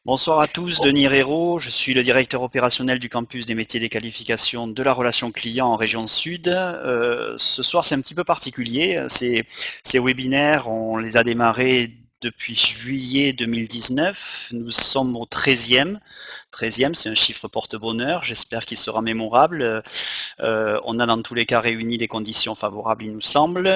Bonsoir à tous, Denis Hérault, je suis le directeur opérationnel du campus des métiers des qualifications de la relation client en région Sud. Ce soir, c'est un petit peu particulier. Ces webinaires, on les a démarrés depuis juillet 2019. Nous sommes au 13e. 13e, c'est un chiffre porte-bonheur. J'espère qu'il sera mémorable. On a dans tous les cas réuni les conditions favorables, il nous semble.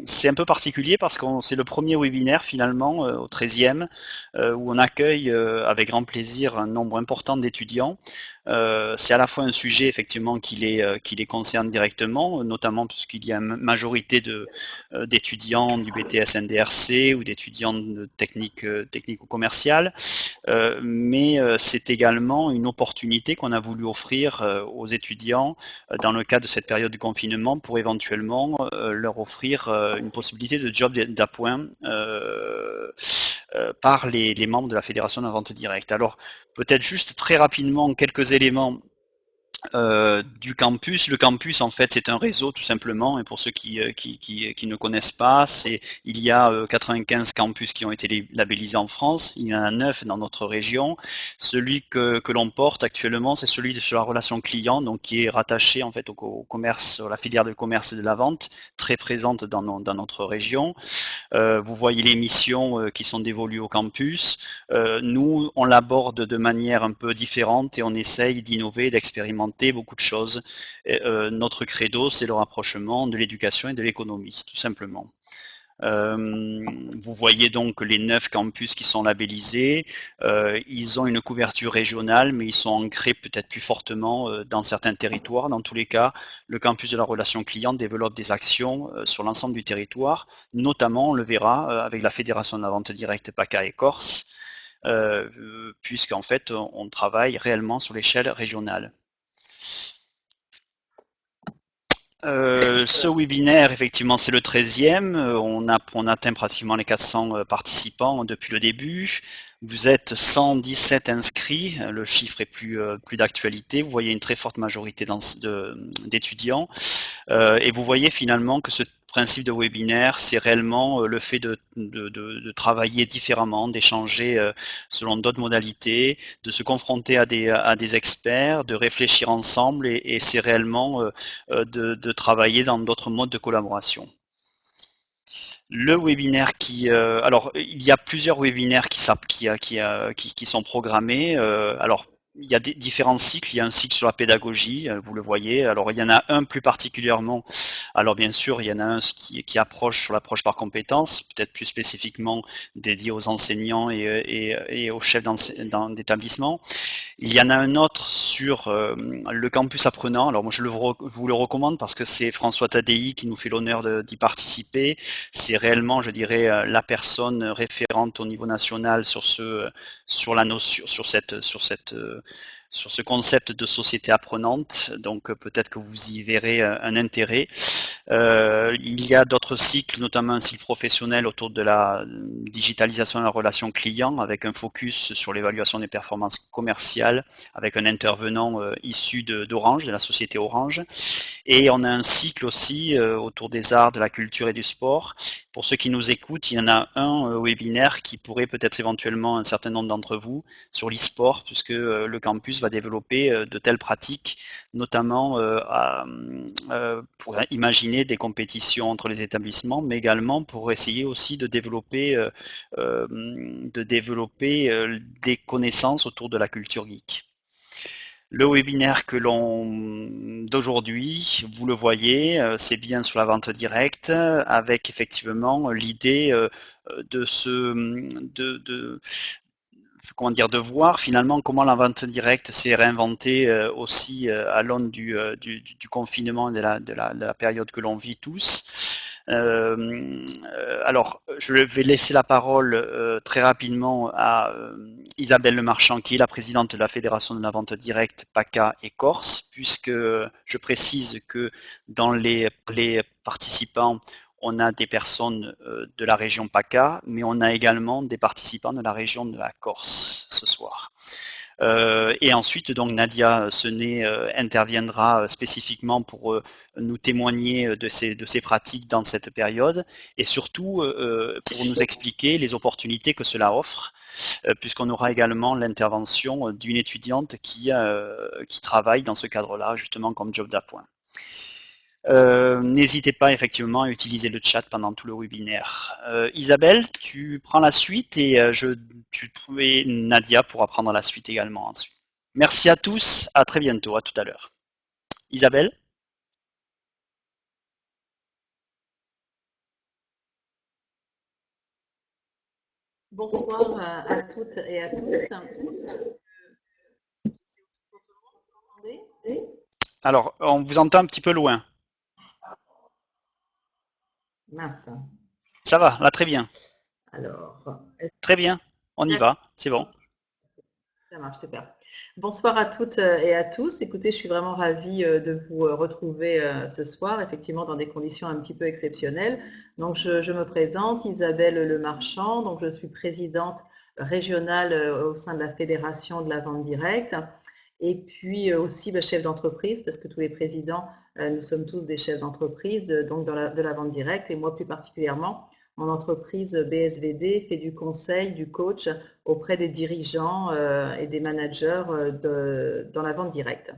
C'est un peu particulier parce que c'est le premier webinaire finalement au 13e où on accueille avec grand plaisir un nombre important d'étudiants. C'est à la fois un sujet effectivement qui les concerne directement, notamment puisqu'il y a une majorité d'étudiants du BTS NDRC ou d'étudiants de technico-commerciales, mais c'est également une opportunité qu'on a voulu offrir aux étudiants dans le cadre de cette période de confinement pour éventuellement leur offrir une possibilité de job d'appoint par les membres de la Fédération de la vente directe. Alors peut-être juste très rapidement quelques éléments du campus. Le campus, en fait, c'est un réseau tout simplement. Et pour ceux qui ne connaissent pas, il y a 95 campus qui ont été labellisés en France. Il y en a 9 dans notre région. Celui que l'on porte actuellement, c'est celui sur la relation client, donc qui est rattaché en fait au commerce, à la filière de commerce et de la vente, très présente dans notre région. Vous voyez les missions qui sont dévolues au campus. Nous, on l'aborde de manière un peu différente et on essaye d'innover, d'expérimenter beaucoup de choses. Notre credo, c'est le rapprochement de l'éducation et de l'économie, tout simplement. Vous voyez donc les 9 campus qui sont labellisés. Ils ont une couverture régionale, mais ils sont ancrés peut-être plus fortement dans certains territoires. Dans tous les cas, le campus de la relation client développe des actions sur l'ensemble du territoire, notamment, on le verra, avec la Fédération de la vente directe PACA et Corse, puisqu'en fait, on travaille réellement sur l'échelle régionale. Ce webinaire, effectivement, c'est le 13e. On atteint pratiquement les 400 participants depuis le début. Vous êtes 117 inscrits. Le chiffre est plus d'actualité. Vous voyez une très forte majorité d'étudiants. Et vous voyez finalement que ce principe de webinaire, c'est réellement le fait de travailler différemment, d'échanger selon d'autres modalités, de se confronter à des experts, de réfléchir ensemble, et c'est réellement de travailler dans d'autres modes de collaboration. Le webinaire alors il y a plusieurs webinaires qui sont programmés. Alors il y a différents cycles. Il y a un cycle sur la pédagogie, vous le voyez. Alors il y en a un plus particulièrement. Alors bien sûr, il y en a un qui approche sur l'approche par compétences, peut-être plus spécifiquement dédié aux enseignants et aux chefs d'établissement. Il y en a un autre sur le campus apprenant. Alors moi vous le recommande parce que c'est François Tadei qui nous fait l'honneur d'y participer. C'est réellement, je dirais, la personne référente au niveau national sur la notion, sur ce concept de société apprenante. Donc peut-être que vous y verrez un intérêt. Il y a d'autres cycles, notamment un cycle professionnel autour de la digitalisation de la relation client, avec un focus sur l'évaluation des performances commerciales, avec un intervenant issu d'Orange, de la société Orange. Et on a un cycle aussi autour des arts, de la culture et du sport. Pour ceux qui nous écoutent, il y en a un webinaire qui pourrait peut-être éventuellement un certain nombre d'entre vous sur l'e-sport, puisque le campus va développer de telles pratiques, notamment pour imaginer des compétitions entre les établissements, mais également pour essayer aussi de développer des connaissances autour de la culture geek. Le webinaire d'aujourd'hui, vous le voyez, c'est bien sur la vente directe, avec effectivement l'idée de se comment dire, de voir finalement comment la vente directe s'est réinventée aussi à l'aune du confinement de la période que l'on vit tous. Alors, je vais laisser la parole très rapidement à Isabelle Lemarchand, qui est la présidente de la Fédération de la vente directe PACA et Corse, puisque je précise que dans les participants, on a des personnes de la région PACA, mais on a également des participants de la région de la Corse ce soir. Et ensuite, donc Nadia Senet interviendra spécifiquement pour nous témoigner de ces pratiques dans cette période et surtout pour nous expliquer les opportunités que cela offre, puisqu'on aura également l'intervention d'une étudiante qui travaille dans ce cadre-là, justement comme job d'appoint. N'hésitez pas effectivement à utiliser le chat pendant tout le webinaire. Isabelle, tu prends la suite et Nadia pourra prendre la suite également ensuite. Merci à tous, à très bientôt, à tout à l'heure. Isabelle? Bonsoir à toutes et à tous. Alors, on vous entend un petit peu loin. Mince. Ça va, là très bien. Alors, Très bien, on y va, c'est bon. ça marche super. Bonsoir à toutes et à tous. Écoutez, je suis vraiment ravie de vous retrouver ce soir, effectivement dans des conditions un petit peu exceptionnelles. Donc, je me présente, Isabelle Lemarchand. Donc, je suis présidente régionale au sein de la Fédération de la vente directe. Et puis aussi chef d'entreprise, parce que tous les présidents, nous sommes tous des chefs d'entreprise, donc de la vente directe. Et moi, plus particulièrement, mon entreprise BSVD fait du conseil, du coach auprès des dirigeants et des managers dans la vente directe.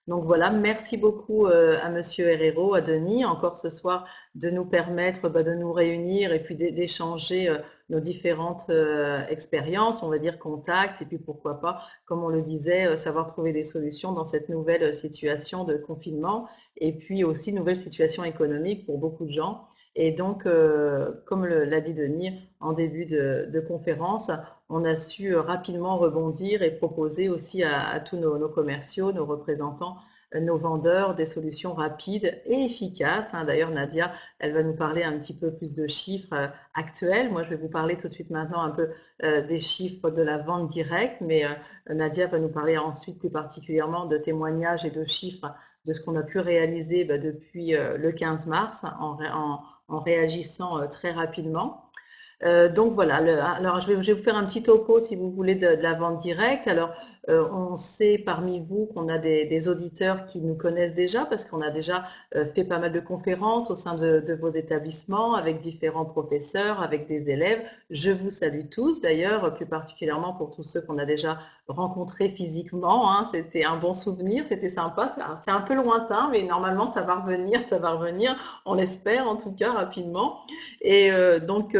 Donc voilà, merci beaucoup à Monsieur Herrero, à Denis, encore ce soir, de nous permettre de nous réunir et puis d'échanger nos différentes expériences, on va dire contacts, et puis pourquoi pas, comme on le disait, savoir trouver des solutions dans cette nouvelle situation de confinement, et puis aussi nouvelle situation économique pour beaucoup de gens. Et donc, comme l'a dit Denis en début de conférence, on a su rapidement rebondir et proposer aussi à tous nos commerciaux, nos représentants, nos vendeurs des solutions rapides et efficaces. D'ailleurs, Nadia, elle va nous parler un petit peu plus de chiffres actuels. Moi, je vais vous parler tout de suite maintenant un peu des chiffres de la vente directe, mais Nadia va nous parler ensuite plus particulièrement de témoignages et de chiffres de ce qu'on a pu réaliser depuis le 15 mars en réagissant très rapidement. Donc voilà, alors je vais vous faire un petit topo si vous voulez de la vente directe. Alors on sait parmi vous qu'on a des auditeurs qui nous connaissent déjà parce qu'on a déjà fait pas mal de conférences au sein de vos établissements avec différents professeurs, avec des élèves. Je vous salue tous d'ailleurs, plus particulièrement pour tous ceux qu'on a déjà rencontrés physiquement. C'était un bon souvenir, c'était sympa. C'est un peu lointain, mais normalement ça va revenir, ça va revenir. On l'espère en tout cas rapidement. Et donc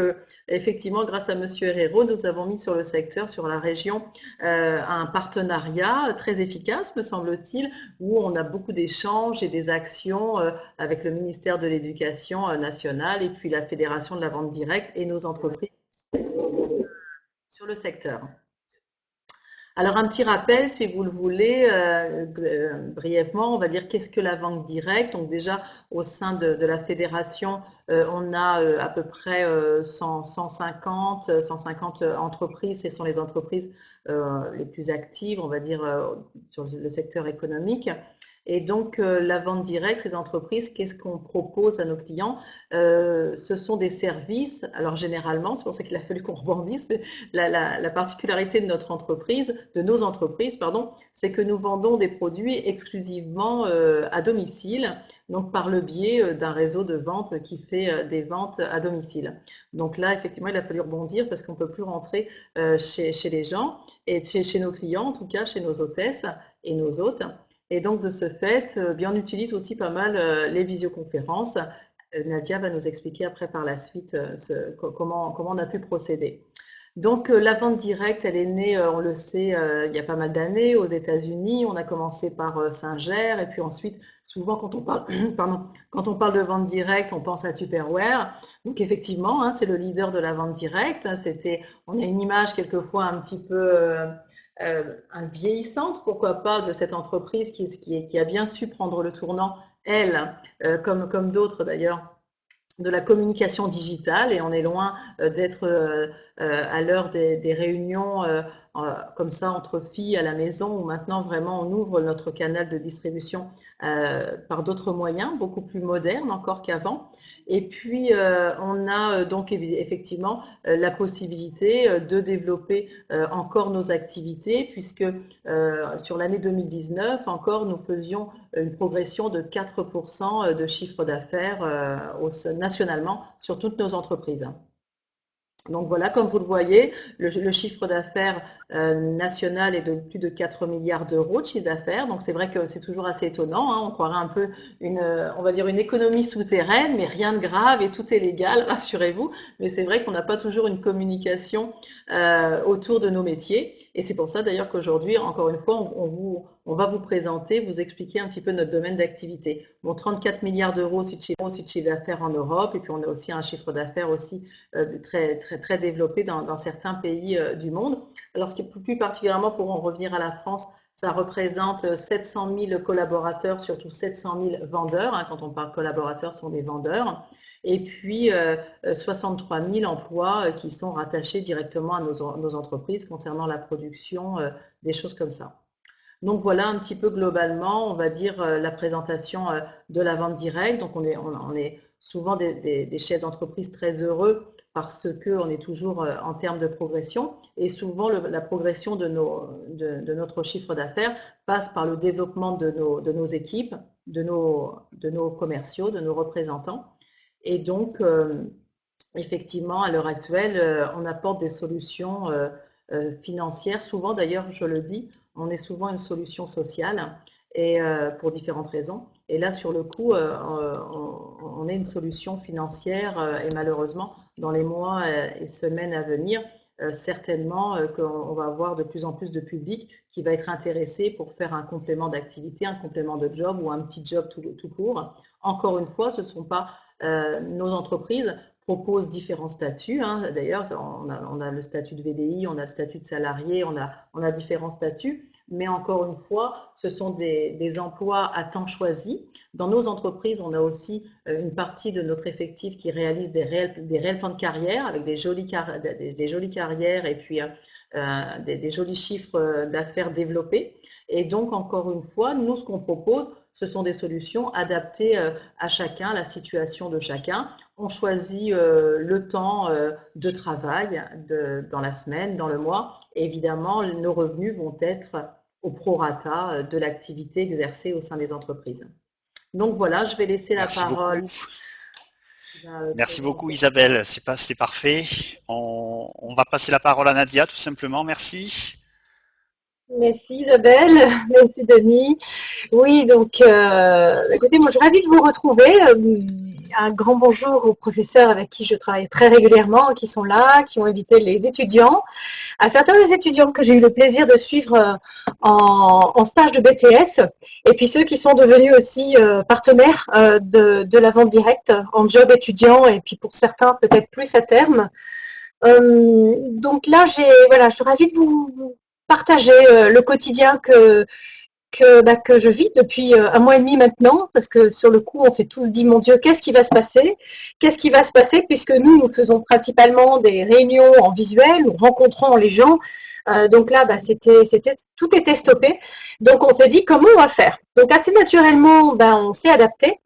effectivement, grâce à Monsieur Herrero, nous avons mis sur le secteur, sur la région, un partenariat très efficace, me semble-t-il, où on a beaucoup d'échanges et des actions avec le ministère de l'Éducation nationale et puis la Fédération de la vente directe et nos entreprises sur le secteur. Alors un petit rappel, si vous le voulez, brièvement, on va dire qu'est-ce que la vente directe. Donc déjà, au sein de la fédération, on a à peu près 150 entreprises. Ce sont les entreprises les plus actives, on va dire, sur le secteur économique. Et donc, la vente directe, ces entreprises, qu'est-ce qu'on propose à nos clients? Ce sont des services. Alors généralement, c'est pour ça qu'il a fallu qu'on rebondisse, mais la particularité de notre entreprise, de nos entreprises, pardon, c'est que nous vendons des produits exclusivement à domicile, donc par le biais d'un réseau de vente qui fait des ventes à domicile. Donc là, effectivement, il a fallu rebondir parce qu'on ne peut plus rentrer chez les gens et chez nos clients, en tout cas chez nos hôtesses et nos hôtes. Et donc de ce fait, bien, on utilise aussi pas mal les visioconférences. Nadia va nous expliquer après par la suite comment on a pu procéder. Donc, la vente directe, elle est née, on le sait, il y a pas mal d'années aux États-Unis. On a commencé par Singer et puis ensuite, souvent quand on parle, pardon, quand on parle de vente directe, on pense à Tupperware. Donc effectivement, c'est le leader de la vente directe. On a une image quelquefois un petit peu vieillissante, pourquoi pas, de cette entreprise qui a bien su prendre le tournant, elle, comme d'autres d'ailleurs, de la communication digitale et on est loin d'être à l'heure des réunions comme ça entre filles à la maison où maintenant vraiment on ouvre notre canal de distribution par d'autres moyens beaucoup plus modernes encore qu'avant. Et puis on a donc effectivement la possibilité de développer encore nos activités puisque sur l'année 2019 encore nous faisions une progression de 4% de chiffre d'affaires nationalement sur toutes nos entreprises. Donc voilà, comme vous le voyez, le chiffre d'affaires national est de plus de 4 milliards d'euros de chiffre d'affaires. Donc c'est vrai que c'est toujours assez étonnant, hein. On croirait un peu on va dire une économie souterraine, mais rien de grave et tout est légal, rassurez-vous. Mais c'est vrai qu'on n'a pas toujours une communication autour de nos métiers. Et c'est pour ça d'ailleurs qu'aujourd'hui, encore une fois, on va vous présenter, vous expliquer un petit peu notre domaine d'activité. Bon, 34 milliards d'euros aussi de chiffre d'affaires en Europe, et puis on a aussi un chiffre d'affaires aussi très développé dans certains pays du monde. Alors, ce qui est plus particulièrement pour en revenir à la France, ça représente 700 000 collaborateurs, surtout 700 000 vendeurs. Hein, quand on parle collaborateurs, ce sont des vendeurs. Et puis 63 000 emplois qui sont rattachés directement à nos entreprises concernant la production, des choses comme ça. Donc voilà un petit peu globalement, on va dire, la présentation de la vente directe. Donc on est souvent des chefs d'entreprise très heureux parce qu'on est toujours en termes de progression et souvent la progression de notre chiffre d'affaires passe par le développement de nos équipes, de nos commerciaux, de nos représentants. Et donc, effectivement, à l'heure actuelle, on apporte des solutions financières. Souvent, d'ailleurs, je le dis, on est souvent une solution sociale et pour différentes raisons. Et là, sur le coup, on est une solution financière et malheureusement, dans les mois et semaines à venir, certainement qu'on va avoir de plus en plus de public qui va être intéressé pour faire un complément d'activité, un complément de job ou un petit job tout court. Encore une fois, ce ne sont pas nos entreprises proposent différents statuts. Hein. D'ailleurs, on a le statut de VDI, on a le statut de salarié, on a différents statuts. Mais encore une fois, ce sont des emplois à temps choisi. Dans nos entreprises, on a aussi une partie de notre effectif qui réalise des réels plans de carrière avec des jolies carrières et puis des jolis chiffres d'affaires développés. Et donc, encore une fois, nous, ce qu'on propose, ce sont des solutions adaptées à chacun, à la situation de chacun. On choisit le temps de travail dans la semaine, dans le mois. Et évidemment, nos revenus vont être au prorata de l'activité exercée au sein des entreprises. Donc voilà, je vais laisser la Merci parole. beaucoup. Merci beaucoup Isabelle, c'est parfait. On va passer la parole à Nadia tout simplement, merci. Merci Isabelle, merci Denis. Oui, donc écoutez, moi je suis ravie de vous retrouver. Un grand bonjour aux professeurs avec qui je travaille très régulièrement, qui sont là, qui ont invité les étudiants, à certains des étudiants que j'ai eu le plaisir de suivre en stage de BTS, et puis ceux qui sont devenus aussi partenaires de la vente directe en job étudiant, et puis pour certains peut-être plus à terme. Donc là, voilà, je suis ravie de vous partager le quotidien que je vis depuis un mois et demi maintenant, parce que sur le coup, on s'est tous dit, mon Dieu, qu'est-ce qui va se passer? Qu'est-ce qui va se passer? Puisque nous faisons principalement des réunions en visuel, nous rencontrons les gens. Donc là, tout était stoppé. Donc on s'est dit, comment on va faire? Donc assez naturellement, on s'est adapté.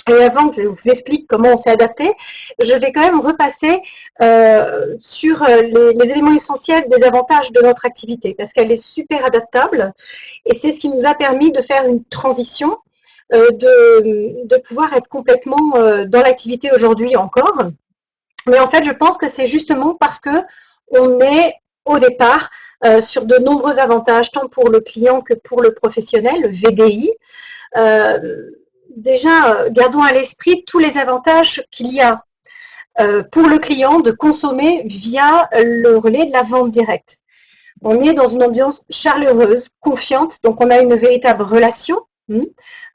Et avant que je vous explique comment on s'est adapté, je vais quand même repasser sur les éléments essentiels des avantages de notre activité, parce qu'elle est super adaptable, et c'est ce qui nous a permis de faire une transition, de pouvoir être complètement dans l'activité aujourd'hui encore. Mais en fait, je pense que c'est justement parce que on est au départ sur de nombreux avantages, tant pour le client que pour le professionnel, le VDI. Déjà, gardons à l'esprit tous les avantages qu'il y a pour le client de consommer via le relais de la vente directe. On est dans une ambiance chaleureuse, confiante, donc on a une véritable relation.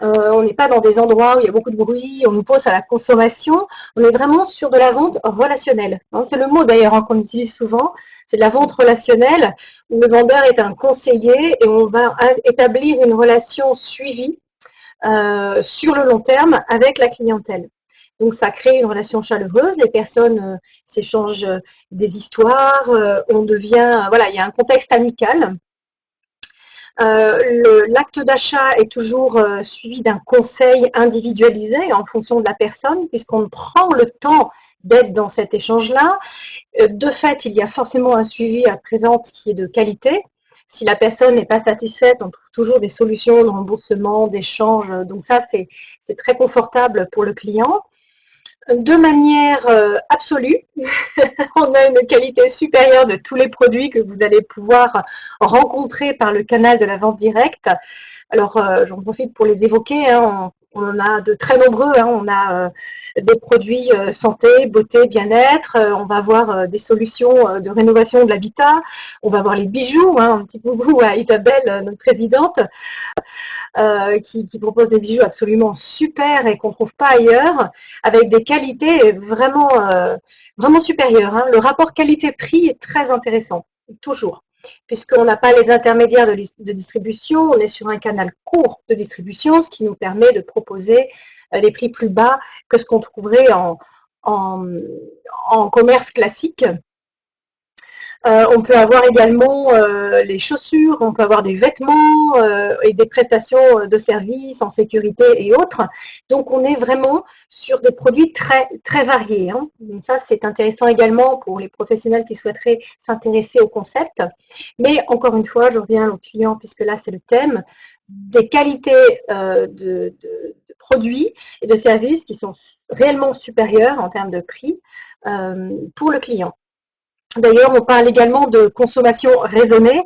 On n'est pas dans des endroits où il y a beaucoup de bruit, on nous pose à la consommation. On est vraiment sur de la vente relationnelle. C'est le mot d'ailleurs qu'on utilise souvent, c'est de la vente relationnelle, où le vendeur est un conseiller et on va établir une relation suivie sur le long terme avec la clientèle. Donc ça crée une relation chaleureuse, les personnes s'échangent des histoires, on devient, voilà, il y a un contexte amical. L'acte d'achat est toujours suivi d'un conseil individualisé en fonction de la personne, puisqu'on prend le temps d'être dans cet échange-là. De fait, il y a forcément un suivi après-vente qui est de qualité. Si la personne n'est pas satisfaite, on trouve toujours des solutions de remboursement, d'échange. Donc ça, c'est très confortable pour le client. De manière absolue, on a une qualité supérieure de tous les produits que vous allez pouvoir rencontrer par le canal de la vente directe. Alors, j'en profite pour les évoquer, hein. On en a de très nombreux, hein. On a des produits santé, beauté, bien-être. On va avoir des solutions de rénovation de l'habitat. On va avoir les bijoux, hein. Un petit coucou à Isabelle, notre présidente, qui propose des bijoux absolument super et qu'on ne trouve pas ailleurs, avec des qualités vraiment, vraiment supérieures, hein. Le rapport qualité-prix est très intéressant, toujours, puisqu'on n'a pas les intermédiaires de distribution, on est sur un canal court de distribution, ce qui nous permet de proposer des prix plus bas que ce qu'on trouverait en commerce classique. On peut avoir également les chaussures, on peut avoir des vêtements et des prestations de services en sécurité et autres. Donc, on est vraiment sur des produits très, très variés, hein. Donc ça, c'est intéressant également pour les professionnels qui souhaiteraient s'intéresser au concept. Mais encore une fois, je reviens au client puisque là, c'est le thème, des qualités de produits et de services qui sont réellement supérieures en termes de prix pour le client. D'ailleurs, on parle également de consommation raisonnée.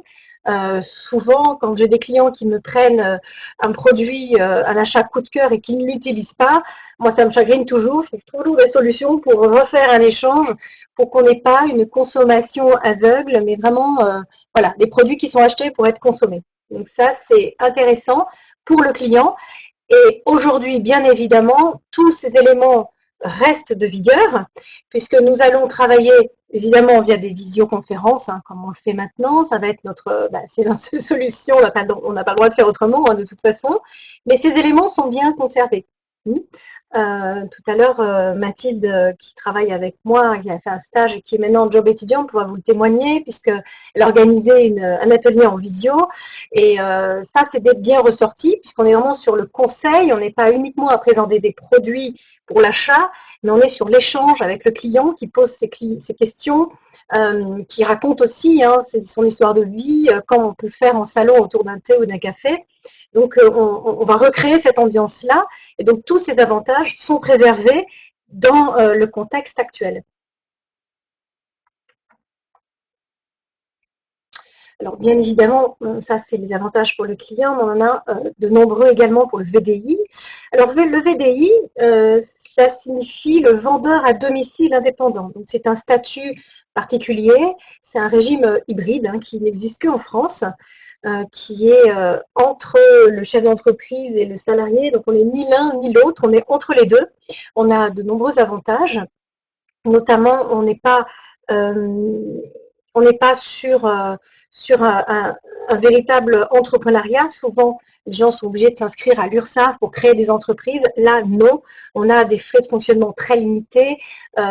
Souvent, quand j'ai des clients qui me prennent un produit, un achat coup de cœur et qui ne l'utilisent pas, moi, ça me chagrine toujours. Je trouve toujours des solutions pour refaire un échange, pour qu'on n'ait pas une consommation aveugle, mais vraiment, voilà, des produits qui sont achetés pour être consommés. Donc ça, c'est intéressant pour le client. Et aujourd'hui, bien évidemment, tous ces éléments restent de vigueur, puisque nous allons travailler évidemment via des visioconférences, hein, comme on le fait maintenant. Ça va être c'est notre seule solution, on n'a pas le droit de faire autrement, hein, de toute façon, mais ces éléments sont bien conservés. Tout à l'heure, Mathilde, qui travaille avec moi, qui a fait un stage et qui est maintenant en job étudiant, pourra vous le témoigner, puisqu'elle a organisé un atelier en visio. Et ça, c'est d'être bien ressorti, puisqu'on est vraiment sur le conseil. On n'est pas uniquement à présenter des produits pour l'achat, mais on est sur l'échange avec le client qui pose ses questions, qui raconte aussi son histoire de vie, quand on peut le faire en salon autour d'un thé ou d'un café. Donc, on va recréer cette ambiance-là. Et donc, tous ces avantages sont préservés dans le contexte actuel. Alors, bien évidemment, ça, c'est les avantages pour le client, mais on en a de nombreux également pour le VDI. Alors, le VDI, ça signifie le vendeur à domicile indépendant. Donc, c'est un statut particulier, c'est un régime hybride qui n'existe qu'en France, qui est entre le chef d'entreprise et le salarié. Donc, on n'est ni l'un ni l'autre, on est entre les deux. On a de nombreux avantages, notamment on n'est pas sur un véritable entrepreneuriat. Souvent, les gens sont obligés de s'inscrire à l'URSSAF pour créer des entreprises. Là, non. On a des frais de fonctionnement très limités.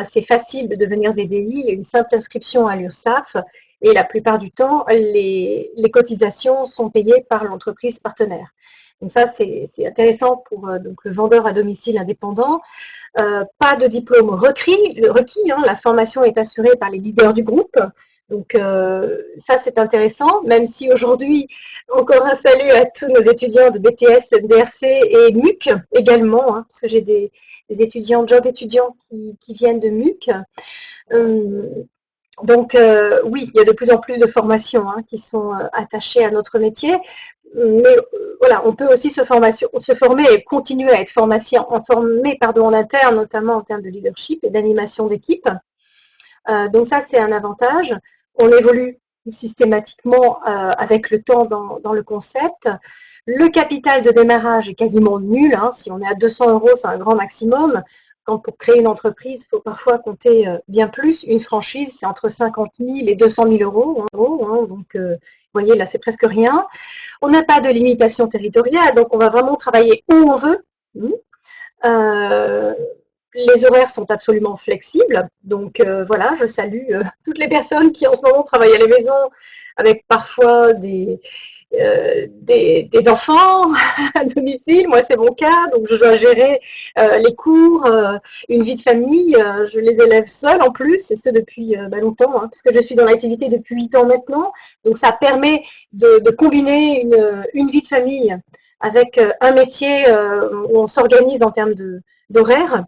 C'est facile de devenir VDI. Il y a une simple inscription à l'URSSAF. Et la plupart du temps, les cotisations sont payées par l'entreprise partenaire. Donc ça, c'est intéressant pour donc le vendeur à domicile indépendant. Pas de diplôme requis, la formation est assurée par les leaders du groupe. Donc ça, c'est intéressant, même si aujourd'hui, encore un salut à tous nos étudiants de BTS, NDRC et MUC également, parce que j'ai des étudiants, job étudiants qui viennent de MUC. Donc oui, il y a de plus en plus de formations qui sont attachées à notre métier. Mais voilà, on peut aussi se former et continuer à être formé en interne, notamment en termes de leadership et d'animation d'équipe. Donc ça, c'est un avantage. On évolue systématiquement avec le temps dans le concept. Le capital de démarrage est quasiment nul. Si on est à 200 €, c'est un grand maximum. Quand pour créer une entreprise, il faut parfois compter bien plus. Une franchise, c'est entre 50 000 et 200 000 €. Donc, vous voyez, là, c'est presque rien. On n'a pas de limitation territoriale, donc on va vraiment travailler où on veut. les horaires sont absolument flexibles. Donc voilà, je salue toutes les personnes qui en ce moment travaillent à la maison avec parfois des enfants à domicile. Moi, c'est mon cas, donc je dois gérer les cours, une vie de famille. Je les élève seule en plus, et ce depuis longtemps, hein, puisque je suis dans l'activité depuis 8 ans maintenant. Donc ça permet de combiner une vie de famille avec un métier où on s'organise en termes d'horaire,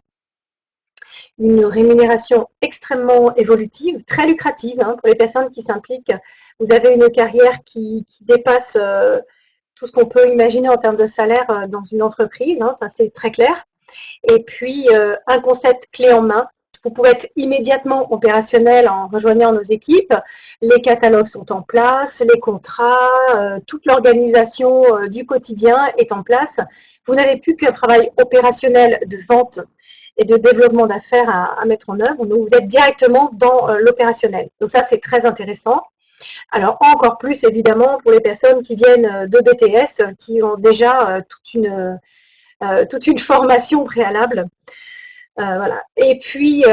une rémunération extrêmement évolutive, très lucrative hein, pour les personnes qui s'impliquent. Vous avez une carrière qui dépasse tout ce qu'on peut imaginer en termes de salaire dans une entreprise, hein, ça c'est très clair. Et puis un concept clé en main. Vous pouvez être immédiatement opérationnel en rejoignant nos équipes. Les catalogues sont en place, les contrats, toute l'organisation du quotidien est en place. Vous n'avez plus qu'un travail opérationnel de vente et de développement d'affaires à mettre en œuvre. Donc, vous êtes directement dans l'opérationnel. Donc ça, c'est très intéressant. Alors, encore plus, évidemment, pour les personnes qui viennent de BTS, qui ont déjà toute une formation préalable. Voilà. Et puis,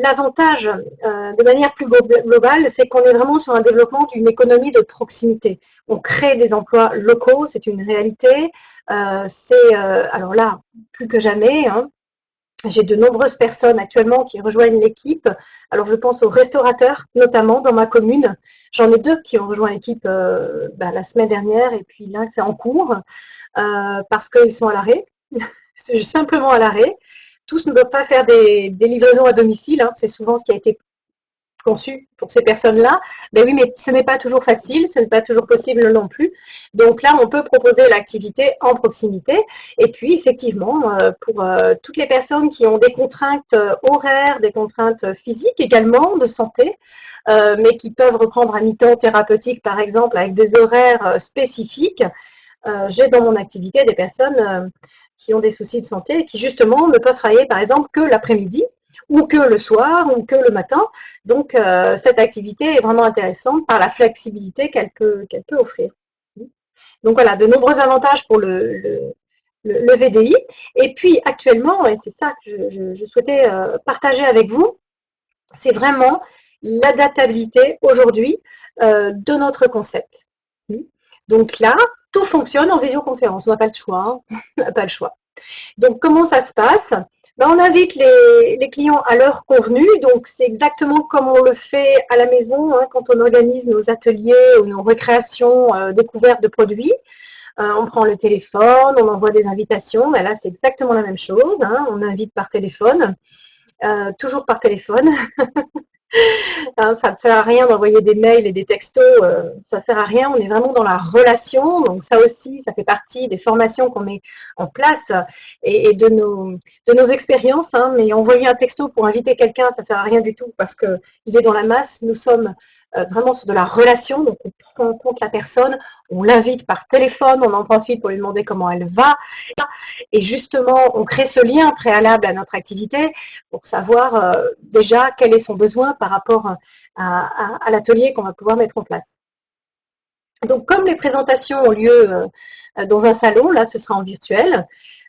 l'avantage, de manière plus globale, c'est qu'on est vraiment sur un développement d'une économie de proximité. On crée des emplois locaux, c'est une réalité. Alors là, plus que jamais, hein, j'ai de nombreuses personnes actuellement qui rejoignent l'équipe. Alors, je pense aux restaurateurs, notamment dans ma commune. J'en ai 2 qui ont rejoint l'équipe la semaine dernière, et puis là, c'est en cours, parce qu'ils sont à l'arrêt, simplement à l'arrêt. Tous ne peuvent pas faire des livraisons à domicile, hein. C'est souvent ce qui a été conçu pour ces personnes-là. Ben oui, mais ce n'est pas toujours facile, ce n'est pas toujours possible non plus. Donc là, on peut proposer l'activité en proximité. Et puis, effectivement, pour toutes les personnes qui ont des contraintes horaires, des contraintes physiques également, de santé, mais qui peuvent reprendre à mi-temps thérapeutique, par exemple, avec des horaires spécifiques, j'ai dans mon activité des personnes qui ont des soucis de santé et qui, justement, ne peuvent travailler, par exemple, que l'après-midi, ou que le soir, ou que le matin. Donc, cette activité est vraiment intéressante par la flexibilité qu'elle peut offrir. Donc voilà, de nombreux avantages pour le VDI. Et puis actuellement, et c'est ça que je souhaitais partager avec vous, c'est vraiment l'adaptabilité aujourd'hui de notre concept. Donc là, tout fonctionne en visioconférence. On n'a pas le choix. Hein. On n'a pas le choix. Donc, comment ça se passe? On invite les clients à l'heure convenue, donc c'est exactement comme on le fait à la maison hein, quand on organise nos ateliers ou nos récréations découvertes de produits. On prend le téléphone, on envoie des invitations, ben là c'est exactement la même chose, hein, on invite par téléphone, toujours par téléphone. Hein, ça ne sert à rien d'envoyer des mails et des textos, ça ne sert à rien, on est vraiment dans la relation, donc ça aussi, ça fait partie des formations qu'on met en place et de nos expériences, hein, mais envoyer un texto pour inviter quelqu'un, ça ne sert à rien du tout parce qu'il est dans la masse, nous sommes vraiment sur de la relation, donc on prend en compte la personne, on l'invite par téléphone, on en profite pour lui demander comment elle va, et justement, on crée ce lien préalable à notre activité pour savoir déjà quel est son besoin par rapport à l'atelier qu'on va pouvoir mettre en place. Donc, comme les présentations ont lieu dans un salon, là, ce sera en virtuel.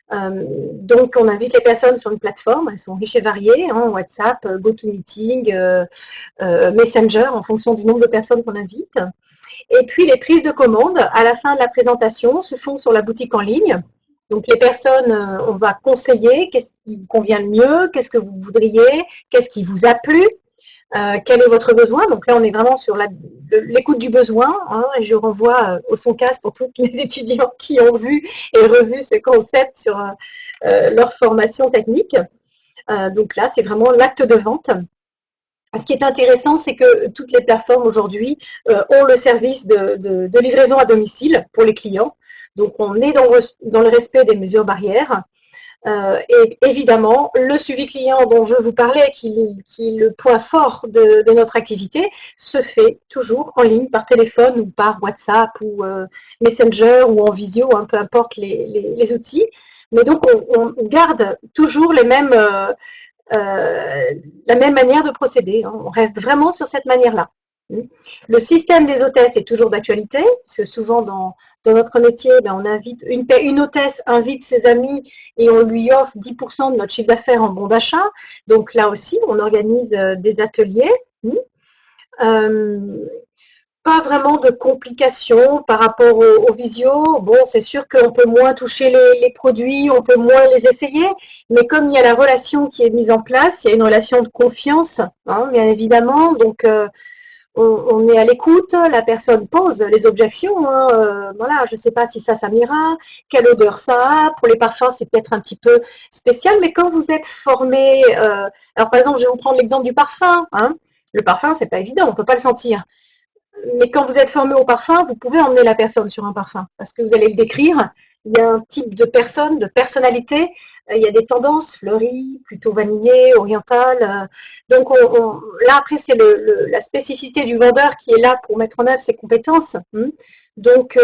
Donc, on invite les personnes sur une plateforme, elles sont riches et variées, hein, WhatsApp, GoToMeeting, Messenger, en fonction du nombre de personnes qu'on invite. Et puis, les prises de commande à la fin de la présentation se font sur la boutique en ligne. Donc, les personnes, on va conseiller qu'est-ce qui vous convient le mieux, qu'est-ce que vous voudriez, qu'est-ce qui vous a plu, quel est votre besoin. Donc là, on est vraiment sur l'écoute du besoin. Hein, et je renvoie au Soncast pour tous les étudiants qui ont vu et revu ce concept sur leur formation technique. Donc là, c'est vraiment l'acte de vente. Ce qui est intéressant, c'est que toutes les plateformes aujourd'hui ont le service de livraison à domicile pour les clients. Donc, on est dans le respect des mesures barrières. Et évidemment, le suivi client dont je vous parlais, qui est le point fort de notre activité, se fait toujours en ligne, par téléphone ou par WhatsApp ou Messenger ou en visio, hein, peu importe les outils. Mais donc, on garde toujours la même manière de procéder. Hein. On reste vraiment sur cette manière-là. Le système des hôtesses est toujours d'actualité, parce que souvent dans notre métier, on invite une hôtesse invite ses amis et on lui offre 10% de notre chiffre d'affaires en bon d'achat. Donc là aussi, on organise des ateliers. Euh, Pas vraiment de complications par rapport aux visio. Bon, c'est sûr qu'on peut moins toucher les produits, on peut moins les essayer, mais comme il y a la relation qui est mise en place, il y a une relation de confiance, hein, bien évidemment. Donc, on est à l'écoute, la personne pose les objections. Hein, voilà, je ne sais pas si ça m'ira, quelle odeur ça a. Pour les parfums, c'est peut-être un petit peu spécial, mais quand vous êtes formé, alors par exemple, je vais vous prendre l'exemple du parfum. Hein. Le parfum, c'est pas évident, on ne peut pas le sentir. Mais quand vous êtes formé au parfum, vous pouvez emmener la personne sur un parfum parce que vous allez le décrire. Il y a un type de personne, de personnalité. Il y a des tendances fleuries, plutôt vanillées, orientales. Donc là, après, c'est la spécificité du vendeur qui est là pour mettre en œuvre ses compétences. Donc,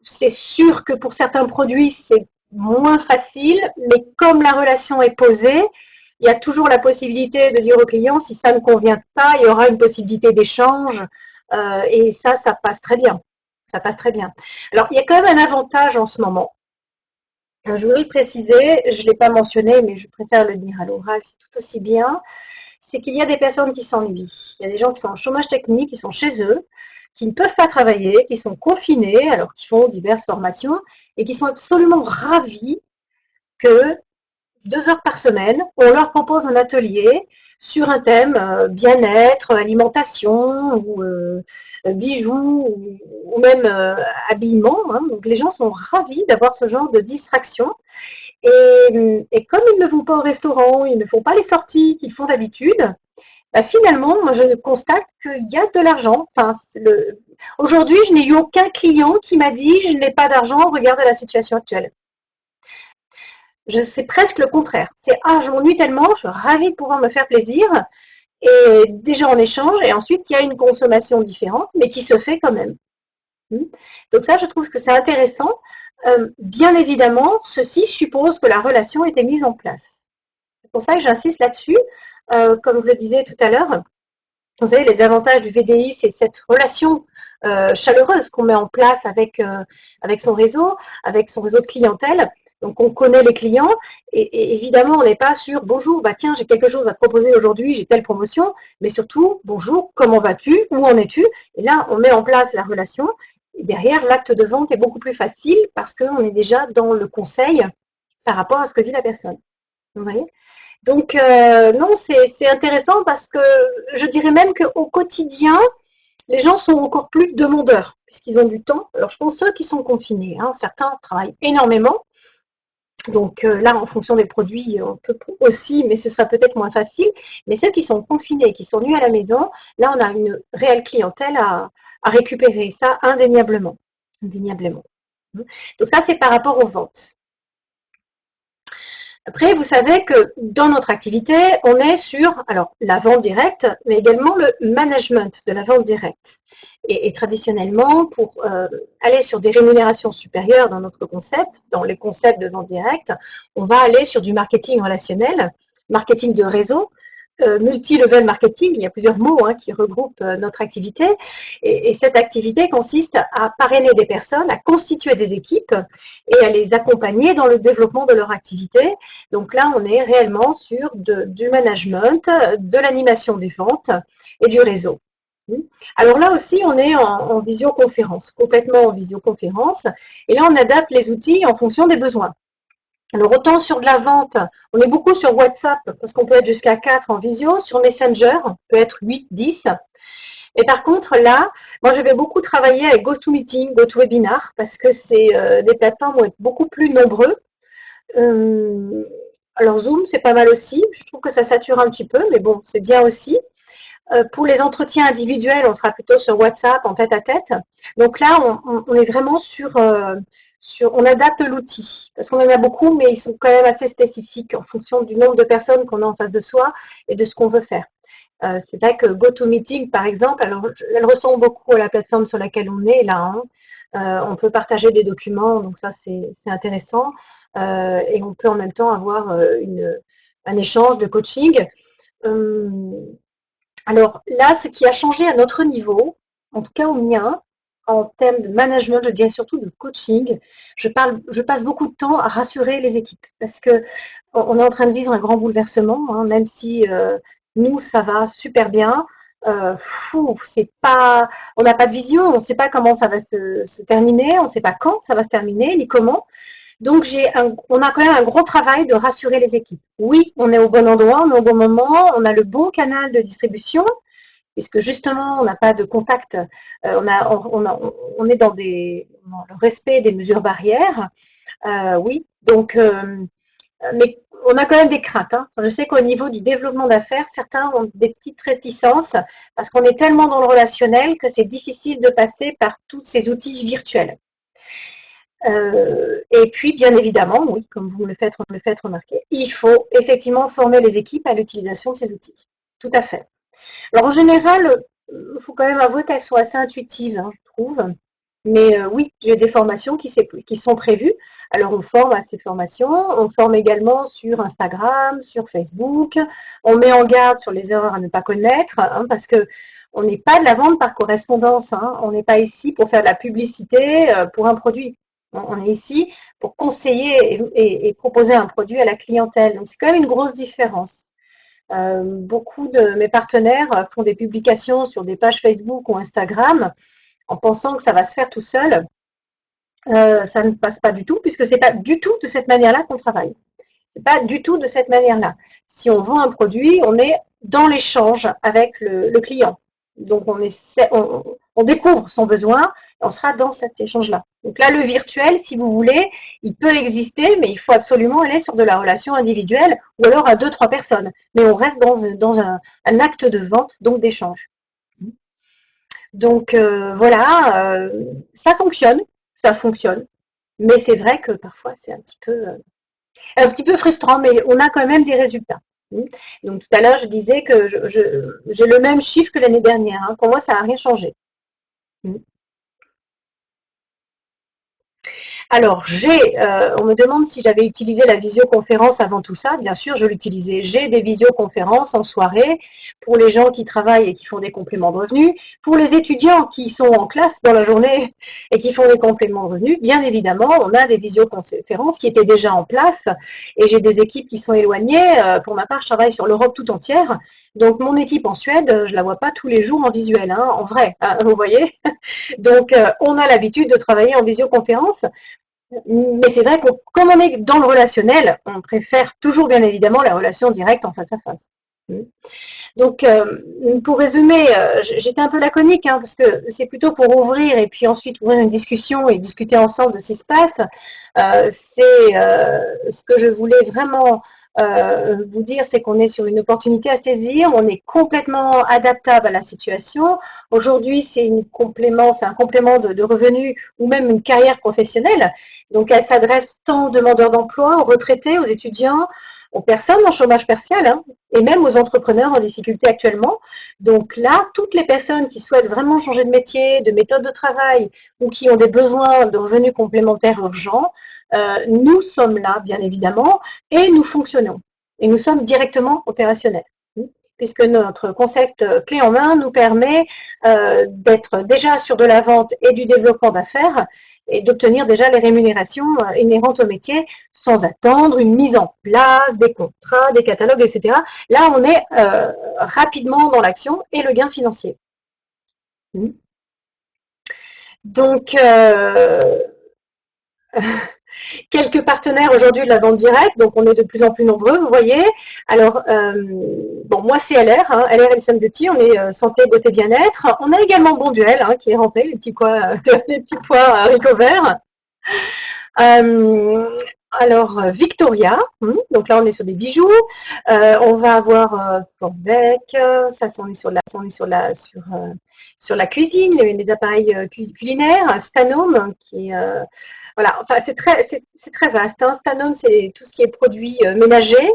c'est sûr que pour certains produits, c'est moins facile, mais comme la relation est posée, il y a toujours la possibilité de dire au client, si ça ne convient pas, il y aura une possibilité d'échange. Et ça passe très bien. Ça passe très bien. Alors, il y a quand même un avantage en ce moment. Je voudrais le préciser, je ne l'ai pas mentionné, mais je préfère le dire à l'oral, c'est tout aussi bien. C'est qu'il y a des personnes qui s'ennuient. Il y a des gens qui sont en chômage technique, qui sont chez eux, qui ne peuvent pas travailler, qui sont confinés alors qu'ils font diverses formations et qui sont absolument ravis que 2 heures par semaine, on leur propose un atelier sur un thème bien-être, alimentation ou bijoux ou même habillement. Hein. Donc les gens sont ravis d'avoir ce genre de distraction. Et comme ils ne vont pas au restaurant, ils ne font pas les sorties qu'ils font d'habitude, bah finalement, moi je constate qu'il y a de l'argent. Enfin, aujourd'hui, je n'ai eu aucun client qui m'a dit je n'ai pas d'argent, regarde la situation actuelle. C'est presque le contraire. C'est ah, je m'ennuie tellement, je suis ravie de pouvoir me faire plaisir. Et déjà en échange, et ensuite il y a une consommation différente, mais qui se fait quand même. Donc ça, je trouve que c'est intéressant. Bien évidemment, ceci suppose que la relation ait été mise en place. C'est pour ça que j'insiste là-dessus. Comme je le disais tout à l'heure, vous savez, les avantages du VDI, c'est cette relation chaleureuse qu'on met en place avec son réseau de clientèle. Donc, on connaît les clients et évidemment, on n'est pas sur bonjour, bah tiens, j'ai quelque chose à te proposer aujourd'hui, j'ai telle promotion, mais surtout bonjour, comment vas-tu, où en es-tu? Et là, on met en place la relation. Et derrière, l'acte de vente est beaucoup plus facile parce qu'on est déjà dans le conseil par rapport à ce que dit la personne. Vous voyez? Donc, non, c'est intéressant parce que je dirais même qu'au quotidien, les gens sont encore plus demandeurs puisqu'ils ont du temps. Alors, je pense ceux qui sont confinés, hein, certains travaillent énormément. Donc là, en fonction des produits, on peut aussi, mais ce sera peut-être moins facile. Mais ceux qui sont confinés, qui sont nus à la maison, là, on a une réelle clientèle à récupérer. Ça, indéniablement. Indéniablement. Donc ça, c'est par rapport aux ventes. Après, vous savez que dans notre activité, on est sur alors, la vente directe, mais également le management de la vente directe. Et traditionnellement, pour aller sur des rémunérations supérieures dans notre concept, dans les concepts de vente directe, on va aller sur du marketing relationnel, marketing de réseau, multi-level marketing, il y a plusieurs mots hein, qui regroupent notre activité. Et cette activité consiste à parrainer des personnes, à constituer des équipes et à les accompagner dans le développement de leur activité. Donc là, on est réellement sur du management, de l'animation des ventes et du réseau. Alors là aussi, on est en visioconférence, complètement en visioconférence. Et là, on adapte les outils en fonction des besoins. Alors, autant sur de la vente, on est beaucoup sur WhatsApp, parce qu'on peut être jusqu'à 4 en visio. Sur Messenger, on peut être 8, 10. Et par contre, là, moi, je vais beaucoup travailler avec GoToMeeting, GoToWebinar, parce que c'est des plateformes où on est beaucoup plus nombreux. Alors, Zoom, c'est pas mal aussi. Je trouve que ça sature un petit peu, mais bon, c'est bien aussi. Pour les entretiens individuels, on sera plutôt sur WhatsApp en tête-à-tête. Donc là, on est vraiment on adapte l'outil parce qu'on en a beaucoup, mais ils sont quand même assez spécifiques en fonction du nombre de personnes qu'on a en face de soi et de ce qu'on veut faire. C'est vrai que GoToMeeting, par exemple, alors, elle ressemble beaucoup à la plateforme sur laquelle on est là. Hein. On peut partager des documents, donc ça c'est intéressant. Et on peut en même temps avoir un échange de coaching. Alors là, ce qui a changé à notre niveau, en tout cas au mien, en termes de management, je dirais surtout de coaching, je passe beaucoup de temps à rassurer les équipes parce que on est en train de vivre un grand bouleversement, hein, même si nous, ça va super bien. C'est pas, on n'a pas de vision, on ne sait pas comment ça va se terminer, on ne sait pas quand ça va se terminer, ni comment. Donc, on a quand même un gros travail de rassurer les équipes. Oui, on est au bon endroit, on est au bon moment, on a le bon canal de distribution, puisque justement, on n'a pas de contact, on est dans le respect des mesures barrières. Oui, donc, mais on a quand même des craintes. Hein. Je sais qu'au niveau du développement d'affaires, certains ont des petites réticences parce qu'on est tellement dans le relationnel que c'est difficile de passer par tous ces outils virtuels. Et puis, bien évidemment, oui, comme vous me le faites remarquer, il faut effectivement former les équipes à l'utilisation de ces outils. Tout à fait. Alors, en général, il faut quand même avouer qu'elles sont assez intuitives, hein, je trouve. Mais oui, j'ai des formations qui sont prévues. Alors, on forme à ces formations. On forme également sur Instagram, sur Facebook. On met en garde sur les erreurs à ne pas commettre, hein, parce que on n'est pas de la vente par correspondance. Hein. On n'est pas ici pour faire de la publicité pour un produit. On est ici pour conseiller et proposer un produit à la clientèle. Donc, c'est quand même une grosse différence. Beaucoup de mes partenaires font des publications sur des pages Facebook ou Instagram en pensant que ça va se faire tout seul. Ça ne passe pas du tout, puisque c'est pas du tout de cette manière-là qu'on travaille. C'est pas du tout de cette manière-là. Si on vend un produit, on est dans l'échange avec le client. Donc on découvre son besoin, on sera dans cet échange-là. Donc là, le virtuel, si vous voulez, il peut exister, mais il faut absolument aller sur de la relation individuelle ou alors à 2-3 personnes. Mais on reste dans un acte de vente, donc d'échange. Donc voilà, ça fonctionne, mais c'est vrai que parfois c'est un petit peu frustrant, mais on a quand même des résultats. Donc tout à l'heure, je disais que j'ai le même chiffre que l'année dernière. Hein. Pour moi, ça n'a rien changé. Alors, on me demande si j'avais utilisé la visioconférence avant tout ça. Bien sûr, je l'utilisais. J'ai des visioconférences en soirée pour les gens qui travaillent et qui font des compléments de revenus. Pour les étudiants qui sont en classe dans la journée et qui font des compléments de revenus, bien évidemment, on a des visioconférences qui étaient déjà en place et j'ai des équipes qui sont éloignées. Pour ma part, je travaille sur l'Europe tout entière. Donc, mon équipe en Suède, je la vois pas tous les jours en visuel, hein, en vrai, hein, vous voyez. Donc, on a l'habitude de travailler en visioconférence. Mais c'est vrai que comme on est dans le relationnel, on préfère toujours bien évidemment la relation directe en face à face. Donc, pour résumer, j'étais un peu laconique hein, parce que c'est plutôt pour ouvrir et puis ensuite ouvrir une discussion et discuter ensemble de ce qui se passe. C'est ce que je voulais vraiment vous dire, c'est qu'on est sur une opportunité à saisir, on est complètement adaptable à la situation. Aujourd'hui, c'est un complément de revenus ou même une carrière professionnelle. Donc, elle s'adresse tant aux demandeurs d'emploi, aux retraités, aux étudiants, aux personnes en chômage partiel hein, et même aux entrepreneurs en difficulté actuellement. Donc là, toutes les personnes qui souhaitent vraiment changer de métier, de méthode de travail ou qui ont des besoins de revenus complémentaires urgents, nous sommes là, bien évidemment, et nous fonctionnons. Et nous sommes directement opérationnels puisque notre concept clé en main nous permet d'être déjà sur de la vente et du développement d'affaires et d'obtenir déjà les rémunérations inhérentes au métier sans attendre une mise en place, des contrats, des catalogues, etc. Là, on est rapidement dans l'action et le gain financier. Donc, quelques partenaires aujourd'hui de la vente directe, donc on est de plus en plus nombreux, vous voyez. Alors, bon, moi c'est LR, hein, LR Health Beauty, on est santé, beauté, bien-être. On a également Bonduel, hein, qui est rentré, les petits pois haricots verts. Alors, Victoria, donc là on est sur des bijoux. On va avoir Forvec, ça sur la cuisine, les appareils culinaires. Stanome, qui est voilà, enfin c'est très vaste. Hein. Stanome, c'est tout ce qui est produits ménagers.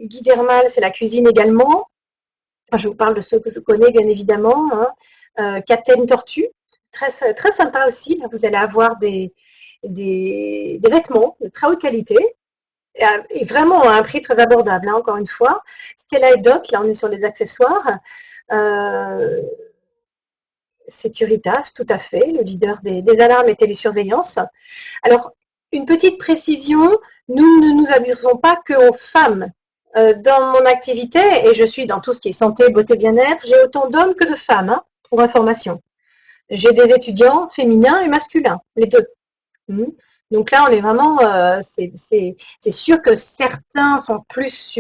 Guidermal, c'est la cuisine également. Je vous parle de ceux que je connais, bien évidemment. Hein. Captain Tortue, très, très sympa aussi. Là, vous allez avoir des vêtements de très haute qualité. et vraiment à un prix très abordable, hein, encore une fois. Stella et Doc, là on est sur les accessoires. Euh, Securitas, tout à fait, le leader des alarmes et télésurveillance. Alors, une petite précision, nous ne nous adressons pas qu'aux femmes. Dans mon activité, et je suis dans tout ce qui est santé, beauté, bien-être, j'ai autant d'hommes que de femmes, hein, pour information. J'ai des étudiants féminins et masculins, les deux. Mmh. Donc là, on est vraiment, c'est sûr que certains sont plus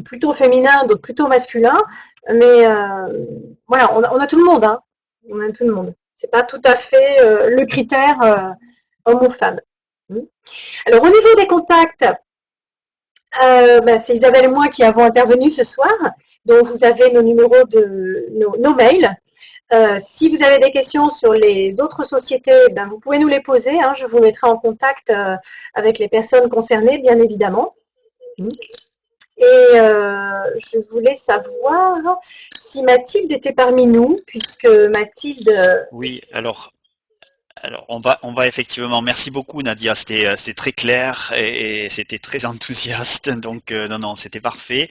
plutôt féminins, d'autres plutôt masculins, mais voilà, on a tout le monde, hein. On a tout le monde. C'est pas tout à fait le critère homme ou femme. Mmh. Alors au niveau des contacts, c'est Isabelle et moi qui avons intervenu ce soir. Donc vous avez nos numéros nos mails. Si vous avez des questions sur les autres sociétés, ben, vous pouvez nous les poser, hein, je vous mettrai en contact avec les personnes concernées, bien évidemment. Et je voulais savoir si Mathilde était parmi nous, puisque Mathilde... Oui, alors on va effectivement. Merci beaucoup Nadia, c'était très clair et c'était très enthousiaste. Donc non, c'était parfait.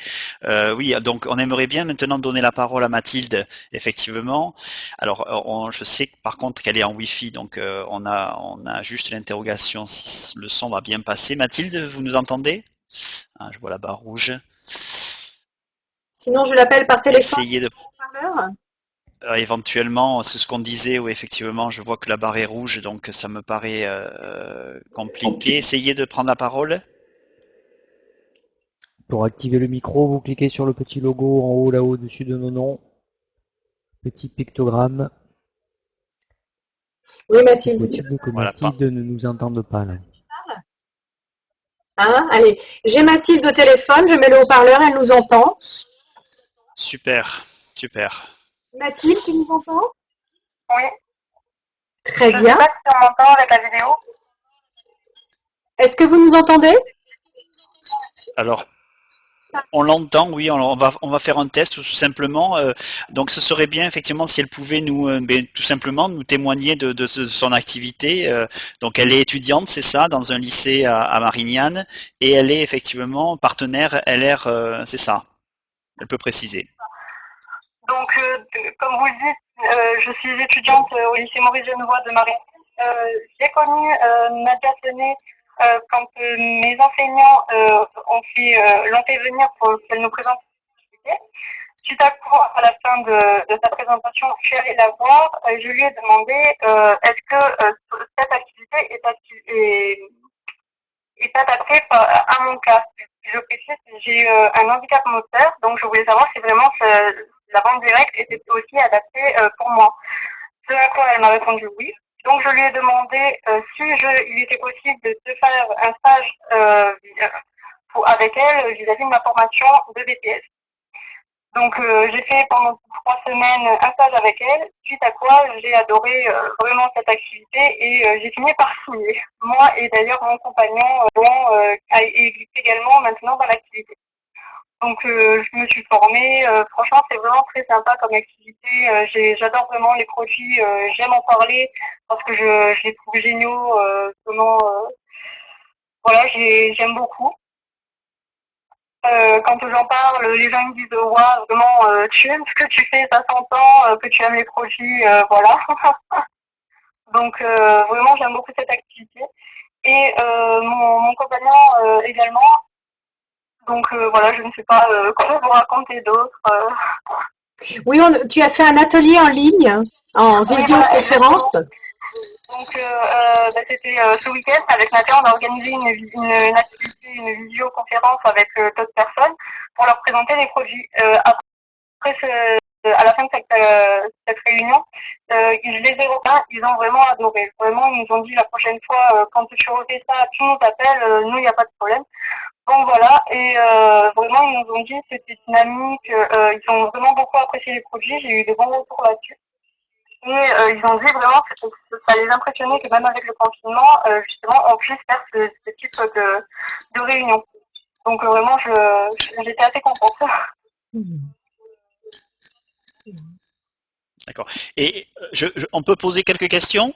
Oui, donc on aimerait bien maintenant donner la parole à Mathilde, effectivement. Alors je sais par contre qu'elle est en Wi-Fi, donc on a juste l'interrogation si le son va bien passer. Mathilde, vous nous entendez? Ah, je vois la barre rouge. Sinon, je l'appelle par téléphone. Essayez de éventuellement, c'est ce qu'on disait, où effectivement, je vois que la barre est rouge, donc ça me paraît compliqué. Essayez de prendre la parole. Pour activer le micro, vous cliquez sur le petit logo en haut là-haut au-dessus de nos noms. Petit pictogramme. Oui, C'est Mathilde. possible que Voilà, pas. Mathilde ne nous entende pas là. Hein, allez, j'ai Mathilde au téléphone, je mets le haut-parleur, elle nous entend. Super, super. Mathilde, tu nous entends? Oui. Très Je bien. sais pas si on m'entend avec la vidéo. Est-ce que vous nous entendez? Alors, on l'entend, oui, on va faire un test tout simplement. Donc, ce serait bien effectivement si elle pouvait nous, tout simplement nous témoigner de son activité. Donc, elle est étudiante, c'est ça, dans un lycée à Marignane, et elle est effectivement partenaire LR, c'est ça. Elle peut préciser. Donc, comme vous le dites, je suis étudiante au lycée Maurice Genevois de Marie. J'ai connu Nadia Senet quand mes enseignants l'ont fait venir pour qu'elle nous présente l'activité. Suite à quoi, à la fin de sa présentation, je suis allée la voir et je lui ai demandé est-ce que cette activité est adaptée à mon cas. Je précise, j'ai un handicap moteur, donc je voulais savoir si vraiment la vente directe était aussi adaptée pour moi. Ce à quoi elle m'a répondu oui. Donc je lui ai demandé il était possible de faire un stage avec elle vis-à-vis de ma formation de BTS. Donc j'ai fait pendant 3 semaines un stage avec elle, suite à quoi j'ai adoré vraiment cette activité et j'ai fini par signer. Moi et d'ailleurs mon compagnon est également maintenant dans l'activité. Donc je me suis formée, franchement c'est vraiment très sympa comme activité, j'adore vraiment les produits, j'aime en parler parce que je les trouve géniaux, voilà, j'aime beaucoup. Quand j'en parle, les gens me disent waouh, vraiment, tu aimes ce que tu fais, ça s'entend, que tu aimes les produits, voilà. Donc vraiment, j'aime beaucoup cette activité. Et mon compagnon également. Donc voilà, je ne sais pas quoi vous raconter d'autre. Oui, tu as fait un atelier en ligne, en visioconférence. Donc c'était ce week-end avec Nadia, on a organisé une activité, une visioconférence avec d'autres personnes pour leur présenter les produits. Après, à la fin de cette réunion, je les ai rejoints, ils ont vraiment adoré. Vraiment, ils nous ont dit la prochaine fois, quand tu refais ça, tu nous appelles, nous, il n'y a pas de problème. Donc voilà, et vraiment, ils nous ont dit que c'était dynamique, ils ont vraiment beaucoup apprécié les produits, j'ai eu de bons retours là-dessus. Et ils ont dit vraiment que ça les impressionnait que même avec le confinement, justement, on puisse faire ce type de réunion. Donc vraiment, j'étais assez contente. D'accord. Et on peut poser quelques questions?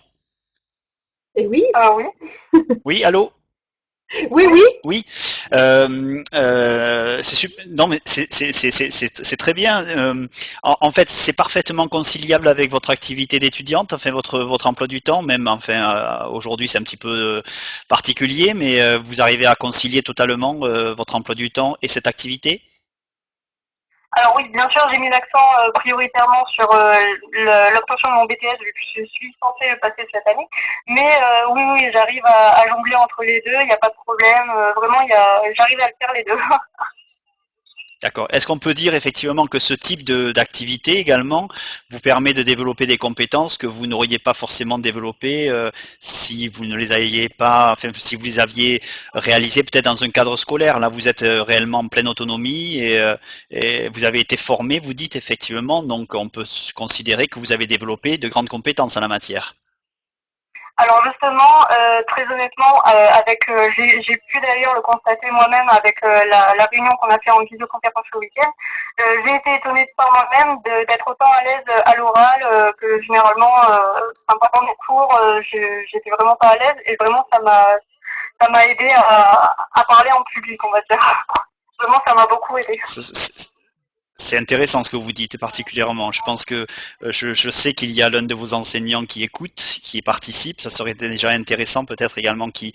Et oui. Oui. Oui, allô? Oui, oui. Oui, non mais c'est très bien. En fait, c'est parfaitement conciliable avec votre activité d'étudiante, enfin votre emploi du temps, même enfin aujourd'hui c'est un petit peu particulier, mais vous arrivez à concilier totalement votre emploi du temps et cette activité? Alors oui, bien sûr, j'ai mis l'accent prioritairement sur l'obtention de mon BTS vu que je suis censée le passer cette année. Mais oui, oui, j'arrive à jongler entre les deux, il n'y a pas de problème. Vraiment, j'arrive à le faire les deux. D'accord. Est-ce qu'on peut dire effectivement que ce type d'activité également vous permet de développer des compétences que vous n'auriez pas forcément développées si vous ne les aviez pas, enfin si vous les aviez réalisées peut-être dans un cadre scolaire. Là, vous êtes réellement en pleine autonomie et vous avez été formé, vous dites effectivement, donc on peut considérer que vous avez développé de grandes compétences en la matière. Alors justement, très honnêtement, j'ai pu d'ailleurs le constater moi-même avec la réunion qu'on a fait en visioconférence le week-end. J'ai été étonnée par moi-même d'être autant à l'aise à l'oral que généralement, pendant mes cours, j'étais vraiment pas à l'aise et vraiment ça m'a aidé à parler en public, on va dire. Vraiment, ça m'a beaucoup aidé. C'est intéressant ce que vous dites particulièrement. Je pense que je sais qu'il y a l'un de vos enseignants qui écoute, qui participe. Ça serait déjà intéressant peut-être également qu'il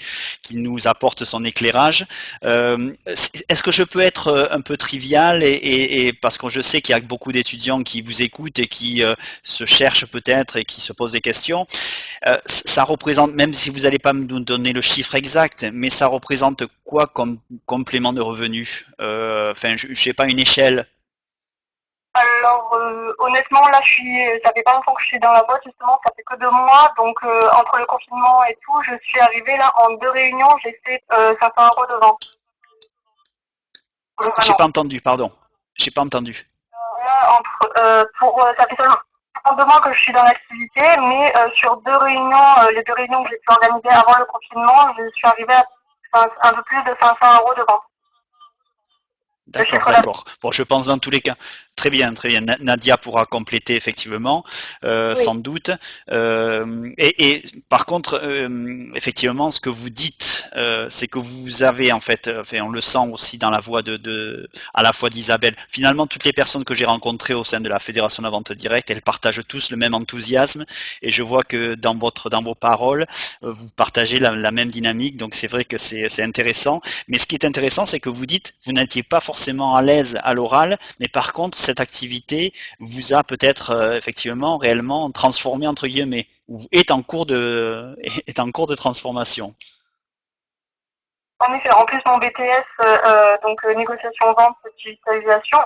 nous apporte son éclairage. Est-ce que je peux être un peu trivial et parce que je sais qu'il y a beaucoup d'étudiants qui vous écoutent et qui se cherchent peut-être et qui se posent des questions. Ça représente, même si vous n'allez pas me donner le chiffre exact, mais ça représente quoi comme complément de revenus? Enfin, je sais pas, une échelle. Alors honnêtement là ça fait pas longtemps que je suis dans la boîte justement, ça fait que 2 mois, donc entre le confinement et tout, je suis arrivée là en 2 réunions, j'ai fait 500 € de vente. J'ai Globalement. pas entendu, pardon. J'ai pas entendu. Là ça fait seulement 2 mois que je suis dans l'activité, mais sur 2 réunions, les 2 réunions que j'ai pu organiser avant le confinement, je suis arrivée à un peu plus de 500 € de vente. Le D'accord, chiffre d'affaires. d'accord. Bon, je pense dans tous les cas. Très bien, très bien. Nadia pourra compléter effectivement, Oui. sans doute. Et par contre, effectivement, ce que vous dites, c'est que vous avez en fait, enfin, on le sent aussi dans la voix à la fois d'Isabelle. Finalement, toutes les personnes que j'ai rencontrées au sein de la Fédération de la vente directe, elles partagent tous le même enthousiasme. Et je vois que dans vos paroles, vous partagez la même dynamique. Donc c'est vrai que c'est intéressant. Mais ce qui est intéressant, c'est que vous dites, vous n'étiez pas forcément à l'aise à l'oral, mais par contre, cette activité vous a peut-être effectivement réellement transformé entre guillemets, ou est en cours de est en cours de transformation. En effet, en plus mon BTS, donc négociation, vente, digitalisation,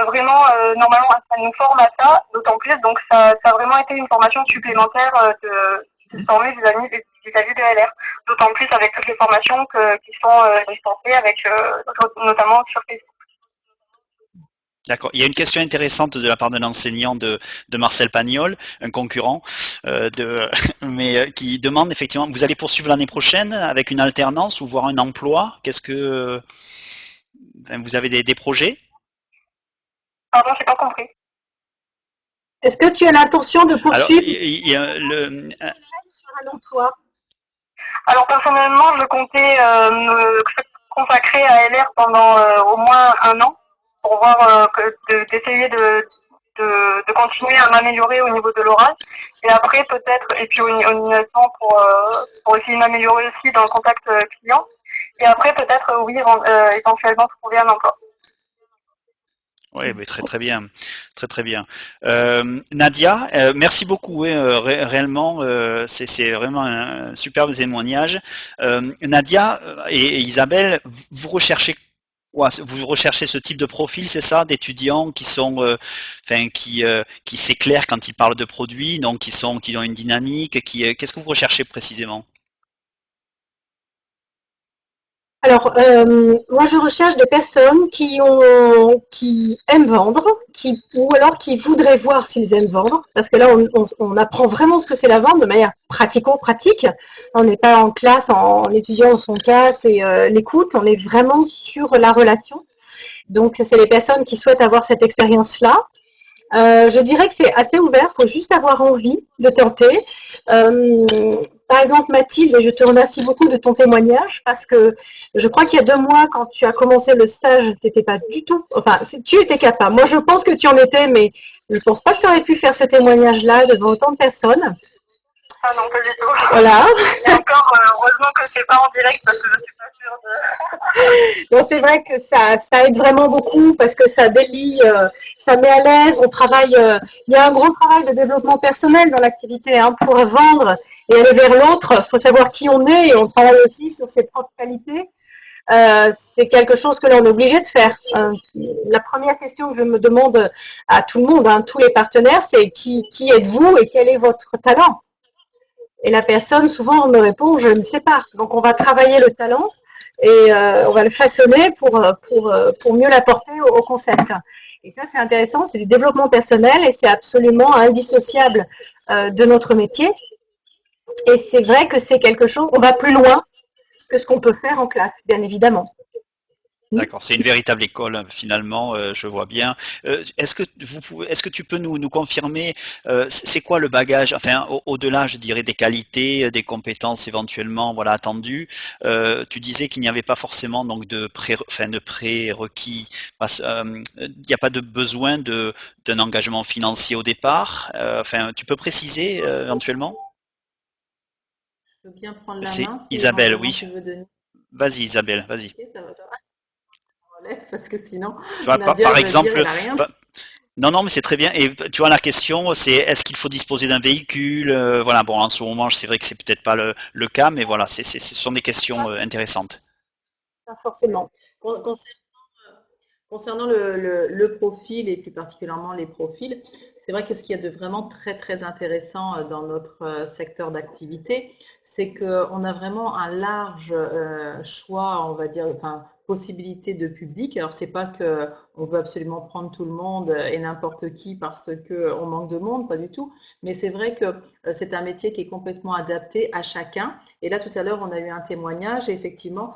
vraiment, normalement, ça nous forme à ça, d'autant plus, donc ça a vraiment été une formation supplémentaire de se former vis-à-vis de LR, d'autant plus avec toutes les formations qui sont dispensées avec, notamment sur Facebook. D'accord. Il y a une question intéressante de la part d'un enseignant de Marcel Pagnol, un concurrent, mais qui demande effectivement, vous allez poursuivre l'année prochaine avec une alternance ou voir un emploi? Qu'est-ce que vous avez des projets? Pardon, j'ai pas compris. Est-ce que tu as l'intention de Alors, poursuivre il y a sur un emploi? Alors personnellement, je comptais me consacrer à LR pendant au moins 1 an pour voir d'essayer de continuer à m'améliorer au niveau de l'oral. Et après peut-être, et puis honnêtement pour essayer de m'améliorer aussi dans le contact client. Et après peut-être oui, éventuellement trouver un emploi. Oui, mais très très bien, très très bien. Nadia, merci beaucoup. Réellement, c'est vraiment un superbe témoignage. Nadia et Isabelle, vous recherchez quoi? Vous recherchez ce type de profil, c'est ça, d'étudiants qui sont, enfin, qui s'éclairent quand ils parlent de produits, donc qui ont une dynamique, qu'est-ce que vous recherchez précisément? Alors, moi, je recherche des personnes qui aiment vendre, ou alors qui voudraient voir s'ils aiment vendre, parce que là, on apprend vraiment ce que c'est la vente de manière pratico-pratique. On n'est pas en classe en étudiant son casse et l'écoute, on est vraiment sur la relation. Donc, c'est les personnes qui souhaitent avoir cette expérience-là. Je dirais que c'est assez ouvert, il faut juste avoir envie de tenter. par exemple, Mathilde, je te remercie beaucoup de ton témoignage parce que je crois qu'il y a 2 mois, quand tu as commencé le stage, tu n'étais pas du tout, enfin, tu étais capable. Moi, je pense que tu en étais, mais je ne pense pas que tu aurais pu faire ce témoignage-là devant autant de personnes. Ah non, pas du tout. Voilà. Et encore, heureusement que c'est pas en direct parce que je suis pas sûre de... Bon, c'est vrai que ça aide vraiment beaucoup parce que ça délie, ça met à l'aise, on travaille, il y a un grand travail de développement personnel dans l'activité, hein, pour vendre et aller vers l'autre, il faut savoir qui on est et on travaille aussi sur ses propres qualités. C'est quelque chose que l'on est obligé de faire. La première question que je me demande à tout le monde, hein, tous les partenaires, c'est qui êtes-vous et quel est votre talent? Et la personne, souvent, me répond, je ne sais pas. Donc, on va travailler le talent et on va le façonner pour mieux l'apporter au concept. Et ça, c'est intéressant, c'est du développement personnel et c'est absolument indissociable de notre métier. Et c'est vrai que c'est quelque chose, on va plus loin que ce qu'on peut faire en classe, bien évidemment. D'accord, c'est une véritable école finalement, je vois bien. Est-ce que tu peux nous confirmer, c'est quoi le bagage, enfin au-delà, je dirais, des qualités, des compétences éventuellement, voilà, attendues. Tu disais qu'il n'y avait pas forcément donc de prérequis. Il n'y a pas de besoin d'un engagement financier au départ. Enfin, tu peux préciser éventuellement? Je veux bien prendre la C'est main si Isabelle, éventuellement oui. tu veux donner. Vas-y Isabelle, vas-y. Ok, ça va, on relève parce que sinon, Tu vois, Nadia, par elle va dire, exemple, elle a rien. non, non, mais c'est très bien. Et tu vois, la question, c'est est-ce qu'il faut disposer d'un véhicule? Voilà, bon, en ce moment, c'est vrai que c'est peut-être pas le cas, mais voilà, ce sont des questions intéressantes. Pas forcément. Concernant le profil et plus particulièrement les profils, c'est vrai que ce qu'il y a de vraiment très très intéressant dans notre secteur d'activité, c'est qu'on a vraiment un large choix, on va dire, enfin, possibilité de public. Alors c'est pas que on veut absolument prendre tout le monde et n'importe qui parce que on manque de monde, pas du tout. Mais c'est vrai que c'est un métier qui est complètement adapté à chacun. Et là tout à l'heure on a eu un témoignage et effectivement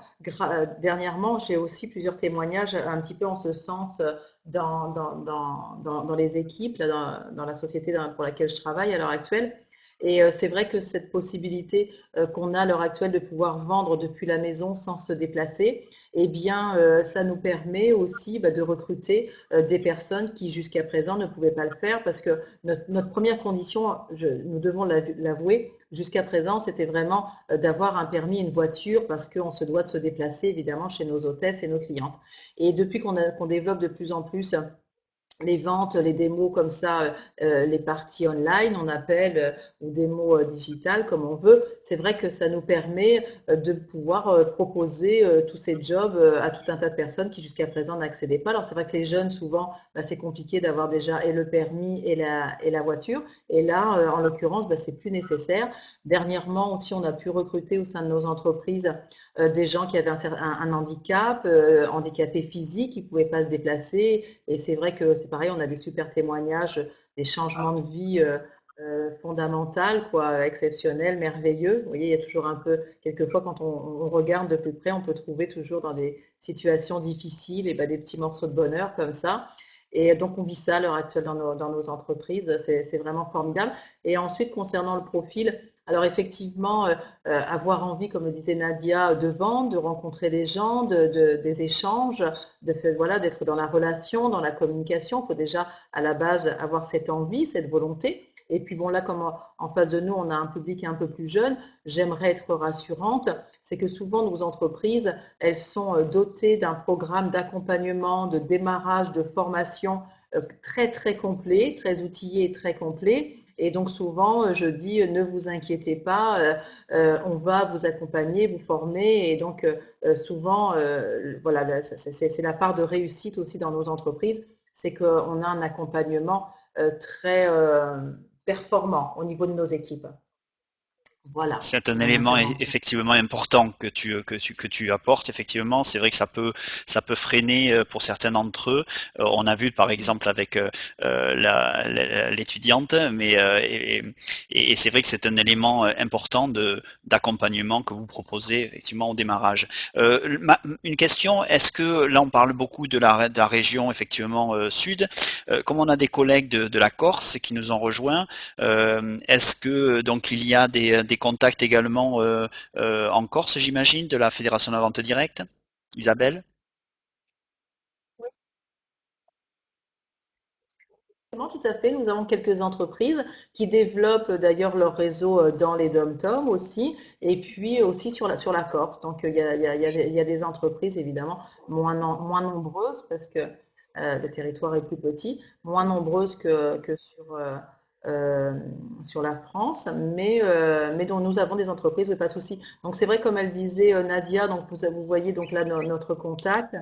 dernièrement, j'ai aussi plusieurs témoignages un petit peu en ce sens dans les équipes, là, dans la société pour laquelle je travaille à l'heure actuelle. Et c'est vrai que cette possibilité qu'on a à l'heure actuelle de pouvoir vendre depuis la maison sans se déplacer, eh bien, ça nous permet aussi de recruter des personnes qui jusqu'à présent ne pouvaient pas le faire parce que notre première condition, nous devons l'avouer, jusqu'à présent, c'était vraiment d'avoir un permis, une voiture, parce qu'on se doit de se déplacer évidemment chez nos hôtesses et nos clientes. Et depuis qu'on développe de plus en plus les ventes, les démos comme ça, les parties online, on appelle, ou démos digitales, comme on veut. C'est vrai que ça nous permet de pouvoir proposer tous ces jobs à tout un tas de personnes qui jusqu'à présent n'accédaient pas. Alors c'est vrai que les jeunes, souvent, c'est compliqué d'avoir déjà et le permis et la voiture. Et là, en l'occurrence, c'est plus nécessaire. Dernièrement aussi, on a pu recruter au sein de nos entreprises des gens qui avaient un handicap, handicapés physiques, qui ne pouvaient pas se déplacer. Et c'est vrai que c'est pareil, on a des super témoignages, des changements de vie fondamentaux, quoi, exceptionnels, merveilleux. Vous voyez, il y a toujours un peu, quelquefois, quand on regarde de plus près, on peut trouver toujours dans des situations difficiles et des petits morceaux de bonheur comme ça. Et donc, on vit ça à l'heure actuelle dans nos entreprises. C'est vraiment formidable. Et ensuite, concernant le profil, alors effectivement, avoir envie, comme le disait Nadia, de vendre, de rencontrer des gens, des échanges, voilà, d'être dans la relation, dans la communication. Il faut déjà, à la base, avoir cette envie, cette volonté. Et puis bon, là, comme en face de nous, on a un public un peu plus jeune, j'aimerais être rassurante, c'est que souvent nos entreprises, elles sont dotées d'un programme d'accompagnement, de démarrage, de formation très très complet, très outillé et très complet. Et donc souvent, je dis, ne vous inquiétez pas, on va vous accompagner, vous former. Et donc souvent, voilà, c'est la part de réussite aussi dans nos entreprises, c'est qu'on a un accompagnement très performant au niveau de nos équipes. Voilà. C'est un Mon élément intervention. effectivement important que tu apportes. Effectivement, c'est vrai que ça peut freiner pour certains d'entre eux. On a vu par exemple avec l'étudiante, mais et c'est vrai que c'est un élément important d'accompagnement que vous proposez effectivement au démarrage. Une question, est-ce que là on parle beaucoup de la région effectivement sud, comme on a des collègues de la Corse qui nous ont rejoints, est-ce que donc il y a des des contacts également en Corse, j'imagine, de la Fédération de la vente directe. Isabelle? Tout à fait. Nous avons quelques entreprises qui développent d'ailleurs leur réseau dans les dom-toms aussi, et puis aussi sur la Corse. Donc il y a des entreprises évidemment moins nombreuses parce que le territoire est plus petit, moins nombreuses que euh, sur la France, mais dont nous avons des entreprises, oui, pas de souci. Donc c'est vrai, comme elle disait Nadia, donc vous voyez donc là notre contact.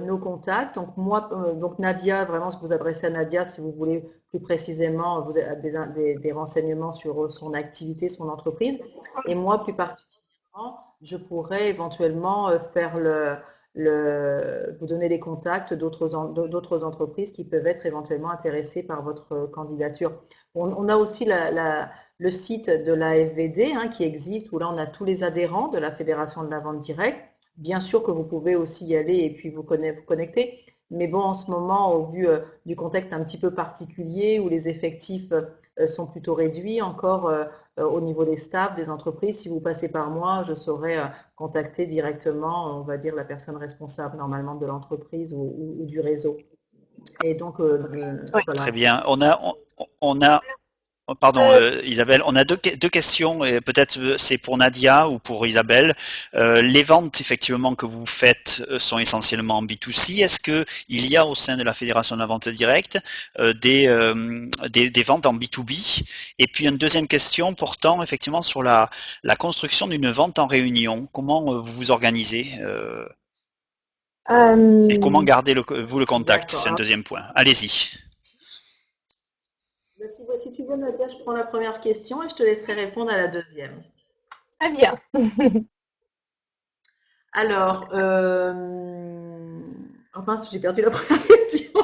Nos contacts. Donc moi, donc Nadia, vraiment, vous adressez à Nadia si vous voulez plus précisément vous avez des renseignements sur son activité, son entreprise. Et moi, plus particulièrement, je pourrais éventuellement faire vous donner les contacts d'autres entreprises qui peuvent être éventuellement intéressées par votre candidature. On a aussi le site de la FVD hein, qui existe, où là on a tous les adhérents de la Fédération de la vente directe. Bien sûr que vous pouvez aussi y aller et puis vous connecter. Mais bon, en ce moment, au vu du contexte un petit peu particulier où les effectifs sont plutôt réduits encore au niveau des staffs, des entreprises, si vous passez par moi, je saurais contacter directement, on va dire, la personne responsable normalement de l'entreprise ou du réseau. Et donc, Oui. voilà. Très bien. On a pardon, Isabelle, on a deux questions, et peut-être c'est pour Nadia ou pour Isabelle. Les ventes, effectivement, que vous faites sont essentiellement en B2C. Est-ce qu'il y a au sein de la Fédération de la vente directe des ventes en B2B? Et puis une deuxième question portant effectivement sur la construction d'une vente en réunion. Comment vous vous organisez et comment gardez vous le contact? C'est un D'accord. deuxième point. Allez-y. Si tu veux, Nadia, je prends la première question et je te laisserai répondre à la deuxième. Très bien. Alors, oh mince, j'ai perdu la première question.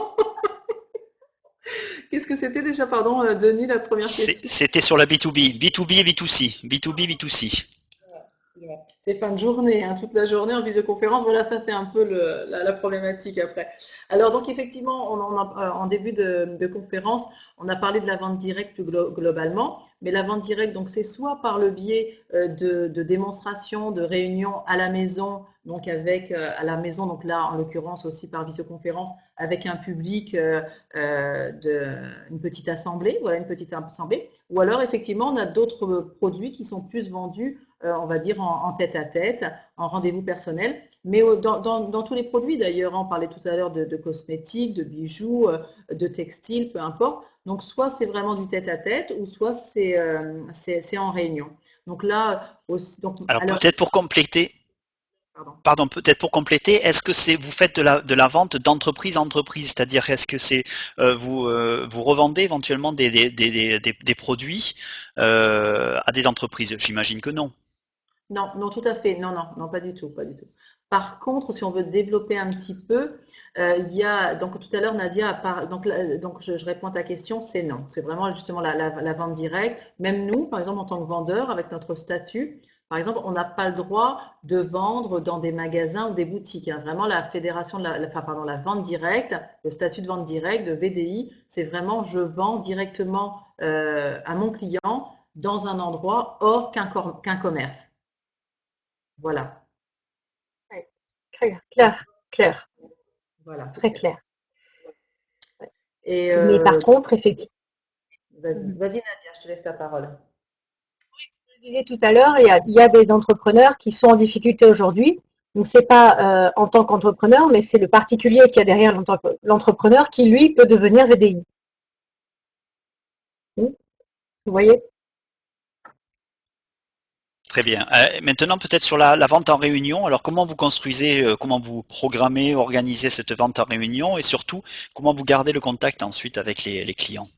Qu'est-ce que c'était déjà, pardon, Denis, la première question? C'était sur la B2B, B2B et B2C, B2B, B2C. C'est fin de journée, hein, toute la journée en visioconférence. Voilà, ça c'est un peu la problématique après. Alors donc effectivement, en début de conférence, on a parlé de la vente directe globalement, mais la vente directe, donc c'est soit par le biais de démonstrations, de réunions à la maison, donc avec à la maison, donc là en l'occurrence aussi par visioconférence, avec un public, une petite assemblée, voilà une petite assemblée, ou alors effectivement on a d'autres produits qui sont plus vendus on va dire en tête-à-tête, en rendez-vous personnel, mais dans tous les produits d'ailleurs, on parlait tout à l'heure de cosmétiques, de bijoux, de textiles, peu importe. Donc soit c'est vraiment du tête-à-tête ou soit c'est en réunion. Donc là, aussi, donc, Alors alors, peut-être pour compléter, pardon. peut-être pour compléter, est-ce que vous faites de la vente d'entreprise à entreprise, c'est-à-dire est-ce que vous revendez éventuellement des produits à des entreprises? J'imagine que non. Non, non, tout à fait. Non, non, non, pas du tout, pas du tout. Par contre, si on veut développer un petit peu, il y a donc tout à l'heure Nadia a parlé, donc je réponds à ta question, c'est non. C'est vraiment justement la vente directe. Même nous, par exemple, en tant que vendeur, avec notre statut, par exemple, on n'a pas le droit de vendre dans des magasins ou des boutiques, hein. Vraiment, la fédération de enfin, pardon, la vente directe, le statut de vente directe de VDI, c'est vraiment je vends directement à mon client dans un endroit hors qu'un commerce. Voilà, Ouais. Clair, clair, voilà, c'est très clair. clair. Et Mais par contre, effectivement, vas-y Nadia, je te laisse la parole. je disais tout à l'heure, il y a des entrepreneurs qui sont en difficulté aujourd'hui. Donc, c'est pas en tant qu'entrepreneur, mais c'est le particulier qui a derrière l'entrepreneur qui, lui, peut devenir VDI. Vous voyez? Très bien. Maintenant, peut-être sur la vente en réunion. Alors, comment vous construisez, comment vous programmez, organisez cette vente en réunion et surtout, comment vous gardez le contact ensuite avec les clients?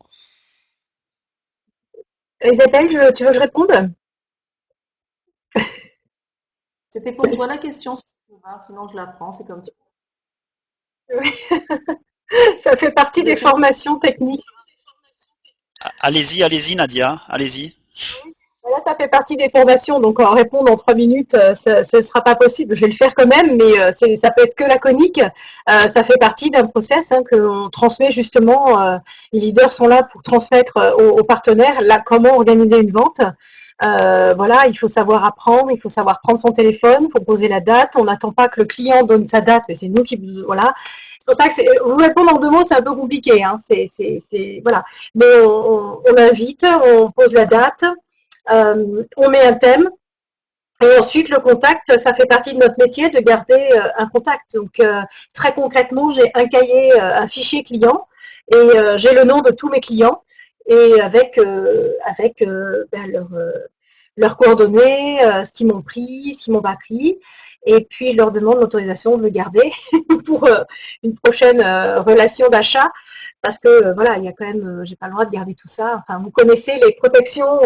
Isabelle, tu veux que je réponde? C'était pour toi la question, si tu veux, hein, sinon je la prends, c'est comme tu Oui. Ça fait partie des veux. formations techniques. Allez-y, allez-y, Nadia, allez-y. Voilà, ça fait partie des formations, donc en répondre en 3 minutes, ce ne sera pas possible. Je vais le faire quand même, mais ça peut être que laconique. Ça fait partie d'un process hein, qu'on transmet justement. Les leaders sont là pour transmettre aux partenaires là, comment organiser une vente. Voilà, il faut savoir apprendre, il faut savoir prendre son téléphone, il faut poser la date. On n'attend pas que le client donne sa date, mais c'est nous qui, voilà. C'est pour ça que vous répondre en 2 mots, c'est un peu compliqué, hein. Voilà. Mais on invite, on pose la date, on met un thème. Et ensuite, le contact, ça fait partie de notre métier de garder un contact. Donc, très concrètement, j'ai un cahier, un fichier client, et j'ai le nom de tous mes clients, et avec leurs coordonnées, ce qu'ils m'ont pris, ce qu'ils m'ont pas pris, et puis je leur demande l'autorisation de le garder pour une prochaine relation d'achat, parce que voilà, il y a quand même, j'ai pas le droit de garder tout ça. Enfin, vous connaissez les protections,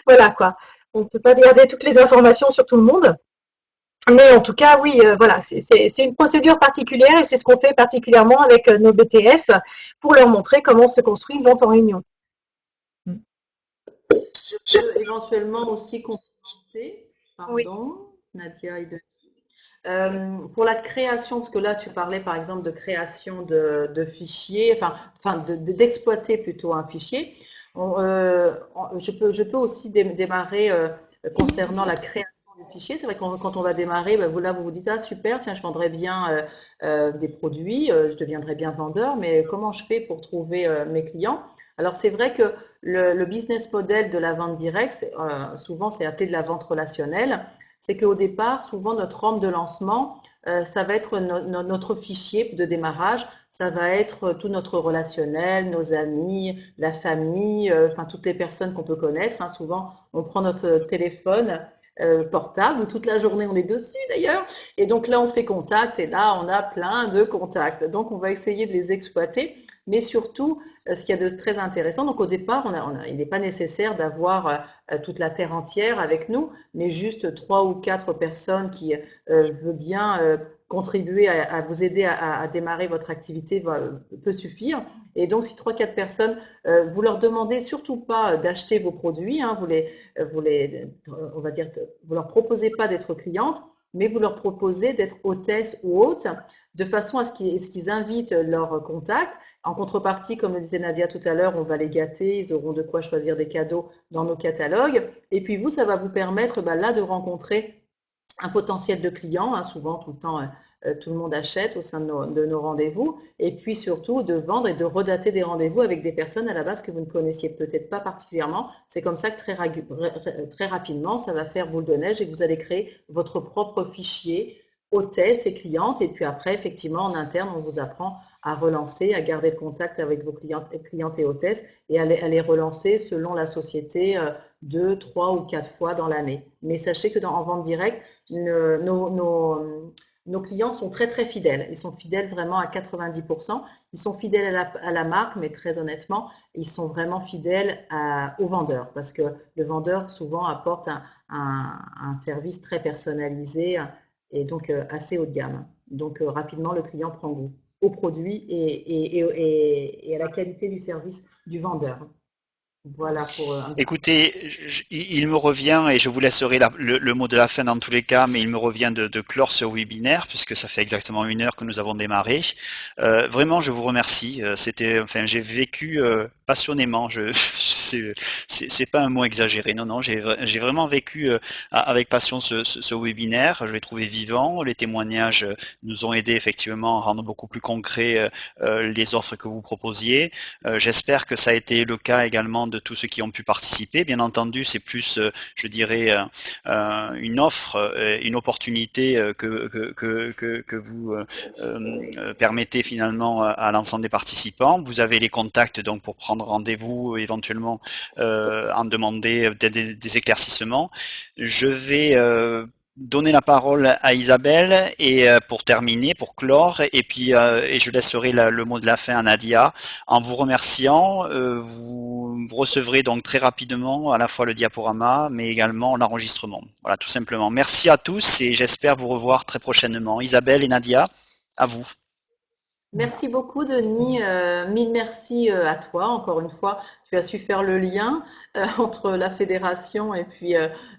voilà quoi. On ne peut pas garder toutes les informations sur tout le monde. Mais en tout cas, oui, voilà, c'est une procédure particulière, et c'est ce qu'on fait particulièrement avec nos BTS pour leur montrer comment se construit une vente en réunion. Je peux éventuellement aussi complémenter, Oui. pardon, Nadia et Denis. Pour la création, parce que là tu parlais par exemple de création de fichiers, d'exploiter plutôt un fichier. Je peux aussi démarrer concernant la création du fichier. C'est vrai que quand on va démarrer, ben, vous vous dites, ah super, tiens, je vendrais bien des produits, je deviendrais bien vendeur, mais comment je fais pour trouver mes clients? Alors c'est vrai que le business model de la vente directe, souvent c'est appelé de la vente relationnelle. C'est qu'au départ, souvent notre rampe de lancement, ça va être notre fichier de démarrage, ça va être tout notre relationnel, nos amis, la famille, enfin toutes les personnes qu'on peut connaître, hein. Souvent, on prend notre téléphone portable, ou toute la journée on est dessus d'ailleurs, et donc là on fait contact, et là on a plein de contacts. Donc on va essayer de les exploiter, mais surtout, ce qu'il y a de très intéressant, donc au départ, il n'est pas nécessaire d'avoir toute la terre entière avec nous, mais juste 3 ou 4 personnes qui veulent bien contribuer à vous aider à démarrer votre activité peut suffire. Et donc, si 3-4 personnes, vous leur demandez surtout pas d'acheter vos produits, hein, on va dire, vous leur proposez pas d'être cliente, mais vous leur proposez d'être hôtesse ou hôte, de façon à ce qu'ils invitent leurs contacts. En contrepartie, comme le disait Nadia tout à l'heure, on va les gâter, ils auront de quoi choisir des cadeaux dans nos catalogues. Et puis vous, ça va vous permettre là de rencontrer un potentiel de clients, hein. Souvent, tout le temps, tout le monde achète au sein de nos rendez-vous. Et puis surtout, de vendre et de redater des rendez-vous avec des personnes à la base que vous ne connaissiez peut-être pas particulièrement. C'est comme ça que très rapidement, ça va faire boule de neige, et vous allez créer votre propre fichier hôtesse et cliente. Et puis après, effectivement, en interne, on vous apprend à relancer, à garder le contact avec vos clientes et hôtesses, et à les relancer selon la société 2, 3 ou 4 fois dans l'année. Mais sachez que en vente directe, nos clients sont très très fidèles. Ils sont fidèles vraiment à 90%. Ils sont fidèles à la marque, mais très honnêtement, ils sont vraiment fidèles aux vendeurs, parce que le vendeur souvent apporte un service très personnalisé, et donc assez haut de gamme. Donc rapidement, le client prend goût au produit et à la qualité du service du vendeur. Voilà pour un petit Écoutez, il me revient, et je vous laisserai le mot de la fin dans tous les cas, mais il me revient de clore ce webinaire, puisque ça fait exactement 1 heure que nous avons démarré. Vraiment, je vous remercie. Enfin, j'ai vécu passionnément. C'est pas un mot exagéré. Non, non, j'ai vraiment vécu avec passion ce webinaire. Je l'ai trouvé vivant. Les témoignages nous ont aidé effectivement à rendre beaucoup plus concret les offres que vous proposiez. J'espère que ça a été le cas également de tous ceux qui ont pu participer. Bien entendu, c'est plus, je dirais, une offre, une opportunité que vous permettez finalement à l'ensemble des participants. Vous avez les contacts donc pour prendre rendez-vous, éventuellement en demander des éclaircissements. Je vais donner la parole à Isabelle et pour terminer, pour clore, et puis et je laisserai le mot de la fin à Nadia en vous remerciant. Vous recevrez donc très rapidement à la fois le diaporama, mais également l'enregistrement. Voilà, tout simplement. Merci à tous et j'espère vous revoir très prochainement. Isabelle et Nadia, à vous. Merci beaucoup, Denis. Mille merci à toi. Encore une fois, tu as su faire le lien entre la fédération et puis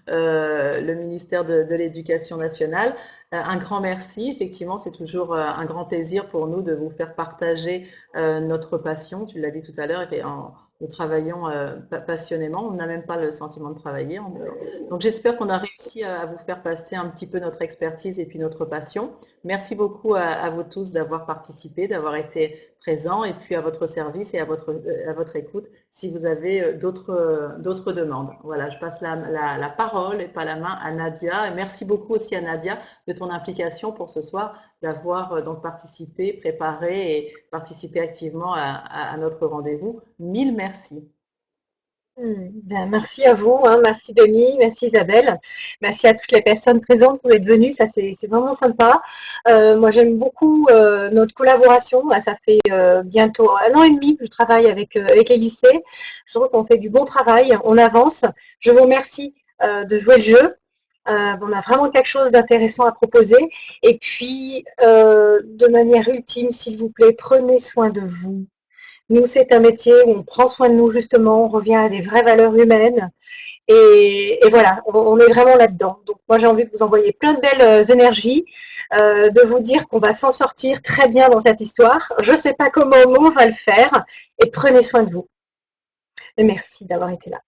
le ministère de l'Éducation nationale. Un grand merci. Effectivement, c'est toujours un grand plaisir pour nous de vous faire partager notre passion. Tu l'as dit tout à l'heure, nous travaillons passionnément. On n'a même pas le sentiment de travailler. Donc j'espère qu'on a réussi à vous faire passer un petit peu notre expertise et puis notre passion. Merci beaucoup à vous tous d'avoir participé, d'avoir été présents et puis à votre service et à votre écoute si vous avez d'autres demandes. Voilà, je passe la parole et pas la main à Nadia. Et merci beaucoup aussi à Nadia de ton implication pour ce soir, d'avoir donc participé, préparé et participé activement à notre rendez-vous. Mille merci. Ben, merci à vous, hein, merci Denis, merci Isabelle, merci à toutes les personnes présentes qui sont venues, ça c'est vraiment sympa. Moi j'aime beaucoup notre collaboration, là, ça fait bientôt 1 an et demi que je travaille avec les lycées. Je trouve qu'on fait du bon travail, on avance. Je vous remercie de jouer le jeu. On a vraiment quelque chose d'intéressant à proposer. Et puis, de manière ultime, s'il vous plaît, prenez soin de vous. Nous, c'est un métier où on prend soin de nous, justement, on revient à des vraies valeurs humaines. Et voilà, on est vraiment là-dedans. Donc, moi, j'ai envie de vous envoyer plein de belles énergies, de vous dire qu'on va s'en sortir très bien dans cette histoire. Je ne sais pas comment on va le faire. Et prenez soin de vous. Et merci d'avoir été là.